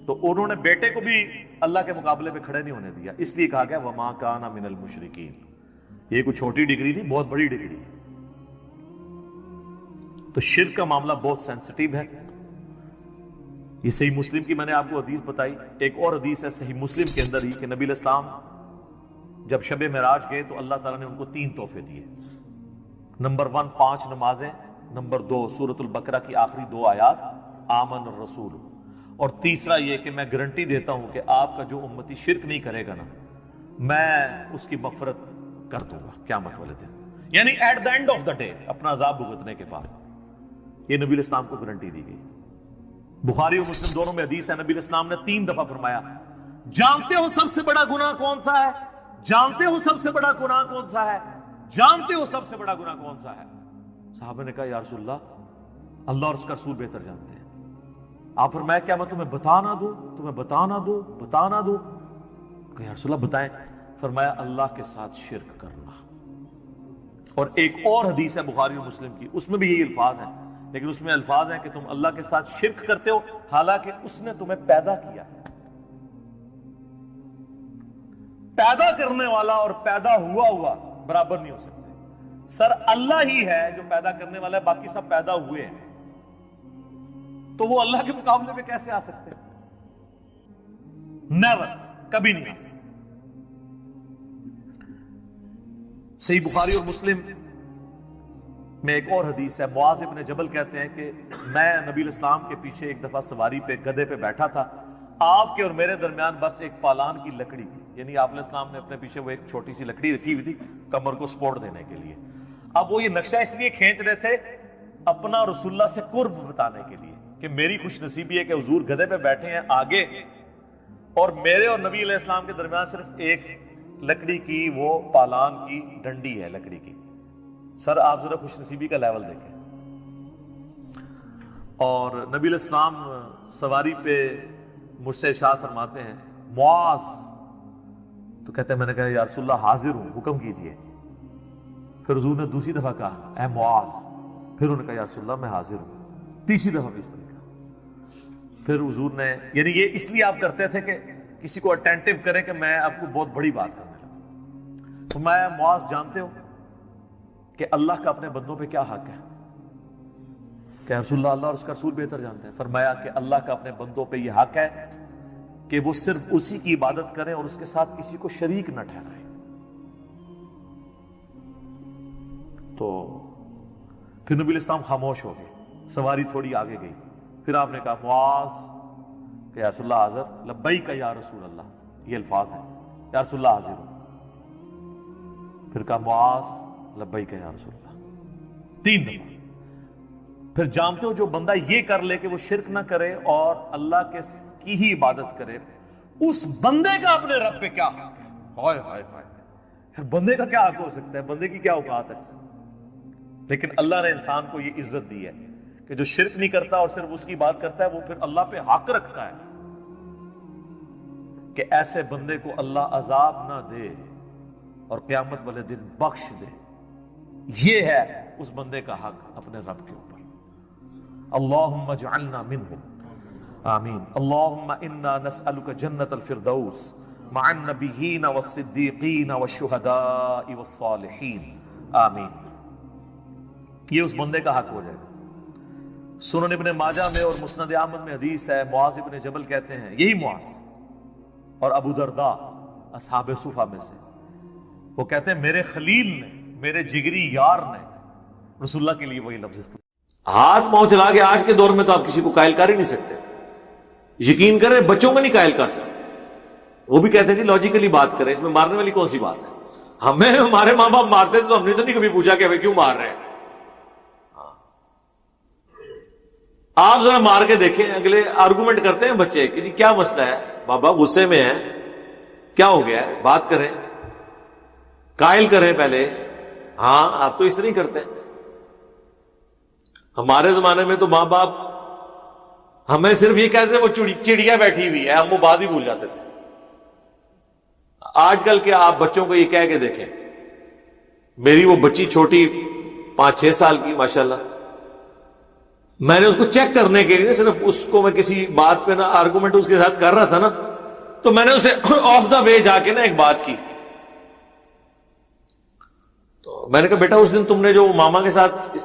Speaker 2: تو انہوں نے بیٹے کو بھی اللہ کے مقابلے پہ کھڑے نہیں ہونے دیا, اس لیے کہا گیا وما کان من المشرکین. یہ کوئی چھوٹی ڈگری نہیں, بہت بڑی ڈگری ہے. تو شرک کا معاملہ بہت سینسٹیو ہے. یہ صحیح مسلم کی میں نے آپ کو حدیث بتائی. ایک اور حدیث ہے صحیح مسلم کے اندر ہی کہ نبی علیہ السلام جب شب معراج گئے تو اللہ تعالیٰ نے ان کو 3 تحفے دیے. نمبر 1 5 نمازیں, نمبر 2 سورۃ البقرہ کی آخری 2 آیات آمن الرسول, اور تیسرا یہ کہ میں گارنٹی دیتا ہوں کہ آپ کا جو امتی شرک نہیں کرے گا نا میں اس کی مغفرت کر دوں گا قیامت والے دن. یعنی at the end of the day, اپنا عذاب بھگتنے کے بعد. یہ نبی علیہ السلام کو گارنٹی دی گئی. بخاری اور مسلم دونوں میں حدیث ہے, نبی علیہ السلام نے 3 دفعہ فرمایا جانتے ہو سب سے بڑا گناہ کون سا ہے, جانتے ہو سب سے بڑا گناہ کون سا ہے, جانتے ہو سب سے بڑا گناہ کون سا ہے. صحابہ نے کہا یا رسول اللہ اور اس کا رسول بہتر جانتے ہیں. آپ فرمایا کیا میں تمہیں بتا نہ دوں, تمہیں بتا نہ دوں, بتا نہ دوں. کہ یا رسول اللہ بتائیں. فرمایا اللہ کے ساتھ شرک کرنا. اور ایک اور حدیث ہے بخاری اور مسلم کی, اس میں بھی یہی الفاظ ہیں, لیکن اس میں الفاظ ہیں کہ تم اللہ کے ساتھ شرک کرتے ہو حالانکہ اس نے تمہیں پیدا کیا ہے. پیدا کرنے والا اور پیدا ہوا برابر نہیں ہو سکتے. سر اللہ ہی ہے جو پیدا کرنے والا ہے, باقی سب پیدا ہوئے ہیں. تو وہ اللہ کے مقابلے میں کیسے آ سکتے ہیں؟ نیور, کبھی نہیں آ سکتے. صحیح بخاری اور مسلم میں ایک اور حدیث ہے, معاذ ابن جبل کہتے ہیں کہ میں نبی علیہ السلام کے پیچھے ایک دفعہ سواری پہ گدھے پہ بیٹھا تھا. آپ کے اور میرے درمیان بس ایک پالان کی لکڑی تھی. یعنی آپ علیہ السلام نے اپنے پیچھے وہ ایک چھوٹی سی لکڑی رکھی ہوئی تھی کمر کو سپورٹ دینے کے لیے. اب وہ یہ نقشہ اس لیے کھینچ رہے تھے اپنا رسول اللہ سے قرب بتانے کے لیے کہ میری خوش نصیبی ہے کہ حضور گدھے پہ بیٹھے ہیں آگے, اور میرے اور نبی علیہ السلام کے درمیان صرف ایک لکڑی کی وہ پالان کی ڈنڈی ہے لکڑی کی. سر آپ ذرا خوش نصیبی کا لیول دیکھیں. اور نبی علیہ السلام سواری پہ مجھ سے ارشاد فرماتے ہیں معاذ, تو کہتے ہیں میں نے کہا یا رسول اللہ حاضر ہوں, حکم کیجئے. پھر حضور نے دوسری دفعہ کہا اے معاذ, پھر انہوں نے کہا یا رسول اللہ میں حاضر ہوں. تیسری دفعہ بھی اس طرح کہا. پھر حضور نے, یعنی یہ اس لیے آپ کرتے تھے کہ کسی کو اٹینٹیو کریں کہ میں آپ کو بہت بڑی بات کرنے لگا. تو میں معاذ جانتے ہو کہ اللہ کا اپنے بندوں پہ کیا حق ہے؟ کہ رسول اللہ اور اس کا رسول بہتر جانتے ہیں. فرمایا کہ اللہ کا اپنے بندوں پہ یہ حق ہے کہ وہ صرف اسی کی عبادت کریں اور اس کے ساتھ کسی کو شریک نہ ٹھہرائیں. تو پھر نبی علیہ السلام خاموش ہو گئے, سواری تھوڑی آگے گئی. پھر آپ نے کہا معاذ کہ یا رسول اللہ حاضر, لبیک یا رسول اللہ, یہ الفاظ ہیں یا رسول اللہ حاضر ہوں. پھر کہا معاذ لبیک یا رسول اللہ, 3 دفعہ. پھر جانتے ہو جو بندہ یہ کر لے کہ وہ شرک نہ کرے اور اللہ کی ہی عبادت کرے, اس بندے کا اپنے رب پہ کیا حق ہے؟ ہائے ہائے ہائے, بندے کا کیا حق ہو سکتا ہے, بندے کی کیا اوقات ہے. لیکن اللہ نے انسان کو یہ عزت دی ہے کہ جو شرک نہیں کرتا اور صرف اس کی بات کرتا ہے وہ پھر اللہ پہ حق رکھتا ہے کہ ایسے بندے کو اللہ عذاب نہ دے اور قیامت والے دن بخش دے. یہ ہے اس بندے کا حق اپنے رب کے اوپر. اللہم اجعلنا منہم, آمین. اللہم انا نسألک جنت الفردوس مع النبیین والصدیقین والشہداء والصالحین, آمین. یہ اس بندے کا حق ہو جائے گا. سنن ابن ماجہ میں اور مسند احمد میں حدیث ہے, معاذ ابن جبل کہتے ہیں, یہی معاذ اور ابو درداء اصحاب صفہ میں سے, وہ کہتے ہیں میرے خلیل نے, میرے جگری یار نے رسول اللہ کے لیے وہی لفظ استعمال. ہاتھ پاؤں چلا کے آج کے دور میں تو آپ کسی کو قائل کر ہی نہیں سکتے. یقین کریں بچوں کو نہیں قائل کر سکتے. وہ بھی کہتے ہیں جی لاجیکلی بات کریں، اس میں مارنے والی کون سی بات ہے؟ ہمیں ہمارے ماں باپ مارتے تھے تو ہم نے تو نہیں کبھی پوچھا کہ کیوں مار رہے ہیں. آپ ذرا مار کے دیکھیں، اگلے آرگومنٹ کرتے ہیں بچے کہ جی کیا مسئلہ ہے، بابا غصے میں ہے، کیا ہو گیا ہے، بات کریں، قائل کریں پہلے. ہاں آپ تو اس طرح نہیں کرتے. ہمارے زمانے میں تو ماں باپ ہمیں صرف یہ کہتے تھے وہ چڑیا بیٹھی ہوئی ہے، ہم وہ بات ہی بھول جاتے تھے. آج کل کے آپ بچوں کو یہ کہہ کے دیکھیں. میری وہ بچی چھوٹی 5-6 سال کی ماشاءاللہ، میں نے اس کو چیک کرنے کے لیے صرف اس کو میں کسی بات پہ نا آرگومنٹ اس کے ساتھ کر رہا تھا نا، تو میں نے اسے آف دا وے جا کے نا ایک بات کی. تو میں نے کہا بیٹا اس دن تم نے جو ماما کے ساتھ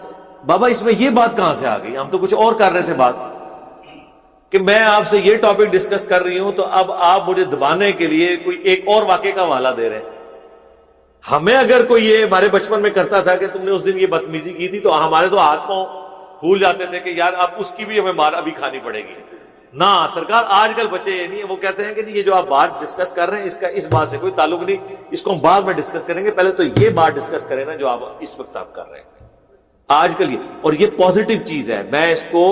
Speaker 2: بابا اس میں یہ بات کہاں سے آ گئی؟ ہم تو کچھ اور کر رہے تھے بات، کہ میں آپ سے یہ ٹاپک ڈسکس کر رہی ہوں تو اب آپ مجھے دبانے کے لیے کوئی ایک اور واقعے کا حوالہ دے رہے ہیں. ہمیں اگر کوئی یہ ہمارے بچپن میں کرتا تھا کہ تم نے اس دن یہ بدتمیزی کی تھی تو ہمارے تو ہاتھ پاؤں بھول جاتے تھے کہ یار اب اس کی بھی ہمیں مار ابھی کھانی پڑے گی. نہ سرکار، آج کل بچے یہ نہیں ہے، وہ کہتے ہیں کہ یہ جو آپ بات ڈسکس کر رہے ہیں اس کا اس بات سے کوئی تعلق نہیں، اس کو ہم بعد میں ڈسکس کریں گے، پہلے تو یہ بات ڈسکس کریں نا جو آپ اس وقت آپ کر رہے ہیں. آج کل یہ، اور یہ پازیٹیو چیز ہے، میں اس کو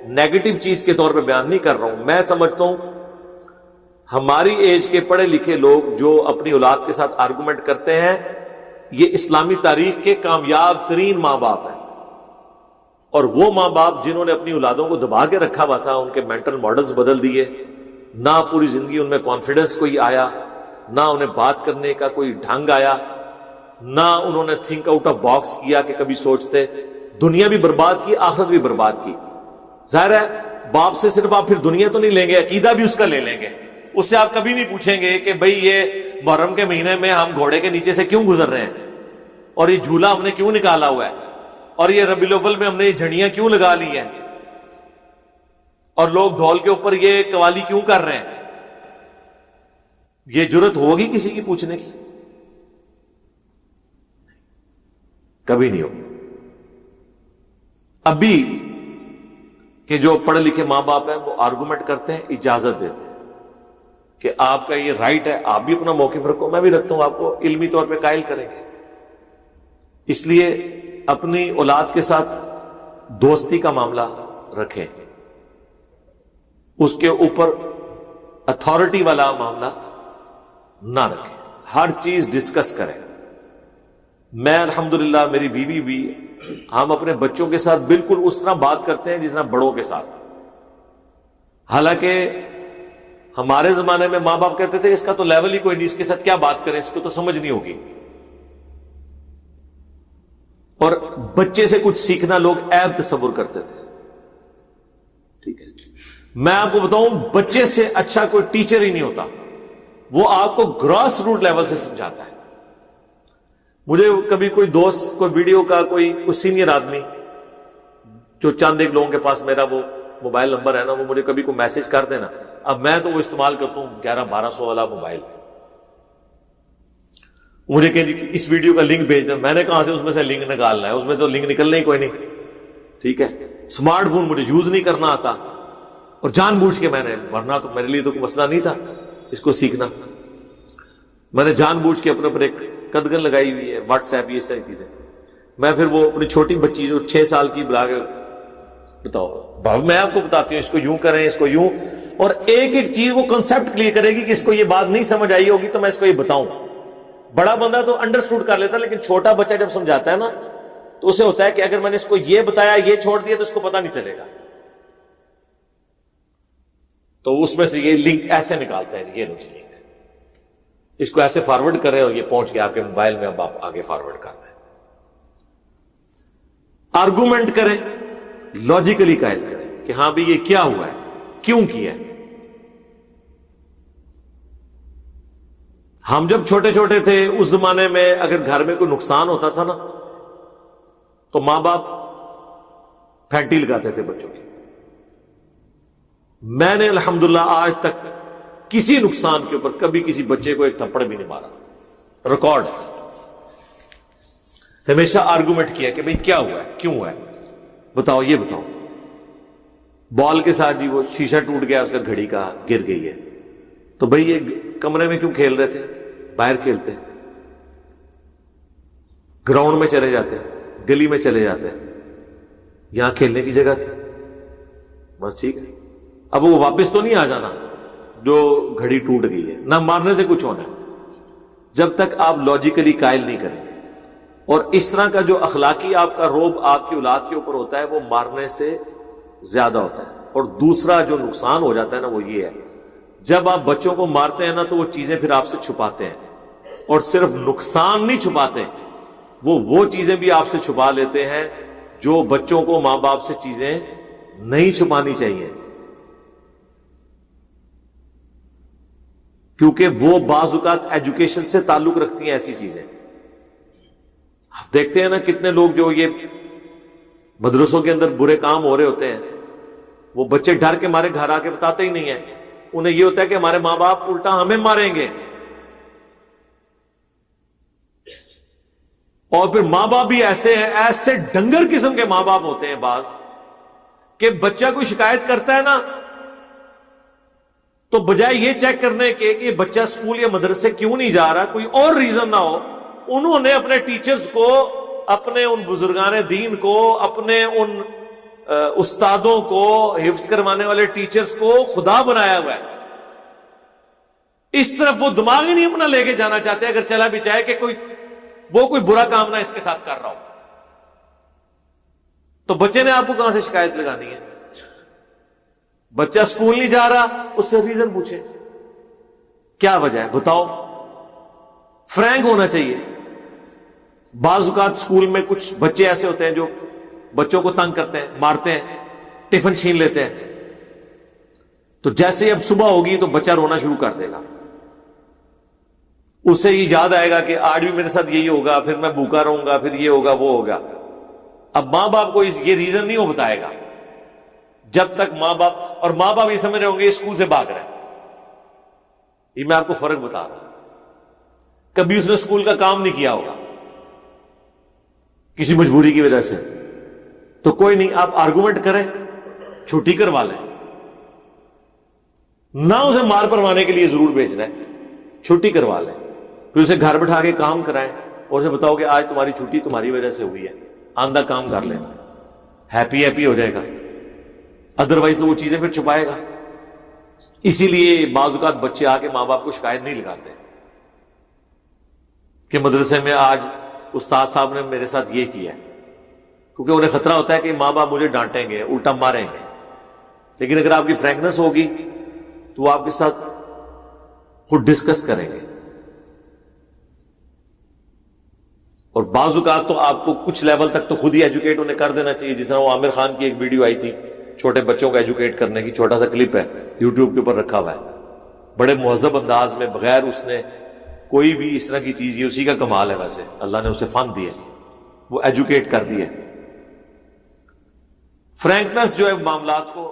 Speaker 2: نیگیٹو چیز کے طور پہ بیان نہیں کر رہا ہوں. میں سمجھتا ہوں ہماری ایج کے پڑھے لکھے لوگ جو اپنی اولاد کے ساتھ آرگومنٹ کرتے ہیں، یہ اسلامی تاریخ کے کامیاب ترین ماں باپ ہیں. اور وہ ماں باپ جنہوں نے اپنی اولادوں کو دبا کے رکھا ہوا تھا، ان کے مینٹل ماڈلز بدل دیے، نہ پوری زندگی ان میں کانفیڈنس کوئی آیا، نہ انہیں بات کرنے کا کوئی ڈھنگ آیا، نہ انہوں نے تھنک آؤٹ آف باکس کیا کہ کبھی سوچتے. دنیا بھی برباد کی، آخرت بھی برباد کی. ظاہر ہے باپ سے صرف آپ پھر دنیا تو نہیں لیں گے، عقیدہ بھی اس کا لے لیں گے. اس سے آپ کبھی نہیں پوچھیں گے کہ بھئی یہ محرم کے مہینے میں ہم گھوڑے کے نیچے سے کیوں گزر رہے ہیں، اور یہ جھولا ہم نے کیوں نکالا ہوا ہے، اور یہ ربیع الاول میں ہم نے یہ جھڑیاں کیوں لگا لی ہیں، اور لوگ ڈھول کے اوپر یہ قوالی کیوں کر رہے ہیں. یہ جرت ہوگی کسی کی پوچھنے کی؟ کبھی نہیں ہوگی. ابھی کہ جو پڑھے لکھے ماں باپ ہیں وہ آرگومنٹ کرتے ہیں، اجازت دیتے ہیں کہ آپ کا یہ رائٹ ہے، آپ بھی اپنا موقف رکھو، میں بھی رکھتا ہوں، آپ کو علمی طور پہ قائل کریں گے. اس لیے اپنی اولاد کے ساتھ دوستی کا معاملہ رکھیں، اس کے اوپر اتھارٹی والا معاملہ نہ رکھیں، ہر چیز ڈسکس کریں. میں الحمدللہ میری بیوی بھی، ہم اپنے بچوں کے ساتھ بالکل اس طرح بات کرتے ہیں جس طرح بڑوں کے ساتھ. حالانکہ ہمارے زمانے میں ماں باپ کہتے تھے اس کا تو لیول ہی کوئی نہیں، اس کے ساتھ کیا بات کریں، اس کو تو سمجھ نہیں ہوگی. اور بچے سے کچھ سیکھنا لوگ عیب تصور کرتے تھے. ٹھیک ہے، میں آپ کو بتاؤں بچے سے اچھا کوئی ٹیچر ہی نہیں ہوتا، وہ آپ کو گراس روٹ لیول سے سمجھاتا ہے. مجھے کبھی کوئی دوست کوئی ویڈیو کا کوئی سینئر آدمی جو چند ایک لوگوں کے پاس میرا وہ موبائل نمبر ہے نا، وہ مجھے کبھی کوئی میسج کر دینا. اب میں تو وہ استعمال کرتا ہوں 1100-1200 والا موبائل ہے. مجھے کہ اس ویڈیو کا لنک بھیج دیں، میں نے کہاں سے اس میں سے لنک نکالنا ہے، اس میں تو لنک نکلنا ہی کوئی نہیں. ٹھیک ہے، اسمارٹ فون مجھے یوز نہیں کرنا آتا، اور جان بوجھ کے میں نے، ورنہ تو میرے لیے تو کوئی مسئلہ نہیں تھا اس کو سیکھنا، میں نے جان بوجھ کے اپنے اوپر ایک قدغن لگائی ہوئی ہے، واٹس ایپ، یہ ساری چیزیں. میں پھر وہ اپنی چھوٹی بچی جو 6 سال کی بلا کے بتاؤ بابا میں آپ کو بتاتی ہوں اس کو یوں کریں، اس کو یوں، اور ایک ایک چیز وہ کنسپٹ کلیئر کرے گی کہ اس کو یہ بات نہیں سمجھ آئی ہوگی تو میں اس کو یہ بتاؤں. بڑا بندہ تو انڈرسٹوڈ کر لیتا، لیکن چھوٹا بچہ جب سمجھاتا ہے نا تو اسے ہوتا ہے کہ اگر میں نے اس کو یہ بتایا یہ چھوڑ دیا تو اس کو پتہ نہیں چلے گا. تو اس میں سے یہ لنک ایسے نکالتا ہے، یہ لنک اس کو ایسے فارورڈ کریں اور یہ پہنچ کے آپ کے موبائل میں اب آپ آگے فارورڈ کرتے ہیں. آرگومنٹ کریں، لاجیکلی قائل کریں کہ ہاں بھی یہ کیا ہوا ہے، کیوں کیا ہے. ہم جب چھوٹے چھوٹے تھے اس زمانے میں اگر گھر میں کوئی نقصان ہوتا تھا نا تو ماں باپ پھینٹی لگاتے تھے بچوں کی. میں نے الحمدللہ آج تک کسی نقصان کے اوپر کبھی کسی بچے کو ایک تھپڑ بھی نہیں مارا، ریکارڈ. ہمیشہ آرگومنٹ کیا کہ بھئی کیا ہوا ہے، کیوں ہوا ہے، بتاؤ، یہ بتاؤ. بال کے ساتھ جی وہ شیشہ ٹوٹ گیا، اس کا گھڑی کا گر گئی ہے، تو بھئی یہ کمرے میں کیوں کھیل رہے تھے؟ باہر کھیلتے، گراؤنڈ میں چلے جاتے، گلی میں چلے جاتے، یہاں کھیلنے کی جگہ تھی، بس ٹھیک ہے۔ اب وہ واپس تو نہیں آ جانا جو گھڑی ٹوٹ گئی ہے، نہ مارنے سے کچھ ہونا ہے جب تک آپ لاجیکلی قائل نہیں کریں گے۔ اور اس طرح کا جو اخلاقی آپ کا روب آپ کی اولاد کے اوپر ہوتا ہے وہ مارنے سے زیادہ ہوتا ہے۔ اور دوسرا جو نقصان ہو جاتا ہے نا وہ یہ ہے، جب آپ بچوں کو مارتے ہیں نا تو وہ چیزیں پھر آپ سے چھپاتے ہیں، اور صرف نقصان نہیں چھپاتے، وہ چیزیں بھی آپ سے چھپا لیتے ہیں جو بچوں کو ماں باپ سے چیزیں نہیں چھپانی چاہیے، کیونکہ وہ بعض اوقات ایجوکیشن سے تعلق رکھتی ہیں ایسی چیزیں۔ آپ دیکھتے ہیں نا کتنے لوگ جو یہ مدرسوں کے اندر برے کام ہو رہے ہوتے ہیں، وہ بچے ڈر کے مارے گھر آ کے بتاتے ہی نہیں ہیں، انہیں یہ ہوتا ہے کہ ہمارے ماں باپ الٹا ہمیں ماریں گے۔ اور پھر ماں باپ بھی ایسے ہیں، ایسے ڈنگر قسم کے ماں باپ ہوتے ہیں بعض، کہ بچہ کوئی شکایت کرتا ہے نا تو بجائے یہ چیک کرنے کے کہ یہ بچہ اسکول یا مدرسے کیوں نہیں جا رہا، کوئی اور ریزن نہ ہو، انہوں نے اپنے ٹیچرز کو، اپنے ان بزرگان دین کو، اپنے ان استادوں کو، حفظ کروانے والے ٹیچرز کو خدا بنایا ہوا ہے۔ اس طرف وہ دماغ ہی نہیں اپنا لے کے جانا چاہتے، اگر چلا بھی جائے کہ کوئی برا کام نہ اس کے ساتھ کر رہا ہو، تو بچے نے آپ کو کہاں سے شکایت لگانی ہے؟ بچہ اسکول نہیں جا رہا، اس سے ریزن پوچھیں، کیا وجہ ہے بتاؤ۔ فرینک ہونا چاہیے۔ بعض اوقات اسکول میں کچھ بچے ایسے ہوتے ہیں جو بچوں کو تنگ کرتے ہیں، مارتے ہیں، ٹفن چھین لیتے ہیں، تو جیسے اب صبح ہوگی تو بچہ رونا شروع کر دے گا، اسے یہ یاد آئے گا کہ آج بھی میرے ساتھ یہی ہوگا، پھر میں بھوکا رہوں گا، پھر یہ ہوگا وہ ہوگا۔ اب ماں باپ کو یہ ریزن نہیں ہو بتائے گا جب تک ماں باپ یہ سمجھ رہے ہوں گے اسکول سے بھاگ رہے ہیں۔ یہ میں آپ کو فرق بتا رہا ہوں، کبھی اس نے اسکول کا کام نہیں کیا ہوگا کسی مجبوری کی وجہ سے، تو کوئی نہیں، آپ آرگومنٹ کریں، چھٹی کروا لیں، نہ اسے مار پروانے کے لیے ضرور بھیجنا ہے، چھٹی کروا لیں، پھر اسے گھر بٹھا کے کام کرائیں اور اسے بتاؤ کہ آج تمہاری چھٹی تمہاری وجہ سے ہوئی ہے، آندہ کام کر لیں، ہیپی ہو جائے گا۔ ادروائز تو وہ چیزیں پھر چھپائے گا۔ اسی لیے بعض اوقات بچے آ کے ماں باپ کو شکایت نہیں لگاتے کہ مدرسے میں آج استاد صاحب نے میرے ساتھ یہ کیا ہے، کیونکہ انہیں خطرہ ہوتا ہے کہ ماں باپ مجھے ڈانٹیں گے، الٹا ماریں گے۔ لیکن اگر آپ کی فرینکنس ہوگی تو وہ آپ کے ساتھ خود ڈسکس کریں گے۔ اور بعض اوقات تو آپ کو کچھ لیول تک تو خود ہی ایجوکیٹ انہیں کر دینا چاہیے، جس طرح وہ عامر خان کی ایک ویڈیو آئی تھی چھوٹے بچوں کو ایجوکیٹ کرنے کی، چھوٹا سا کلپ ہے یوٹیوب کے اوپر رکھا ہوا ہے، بڑے مہذب انداز میں، بغیر اس نے کوئی بھی اس طرح کی چیز، یہ اسی کا کمال ہے، ویسے اللہ نے اسے فن دیا، وہ ایجوکیٹ کر دیا۔ فرینکنس جو ہے معاملات کو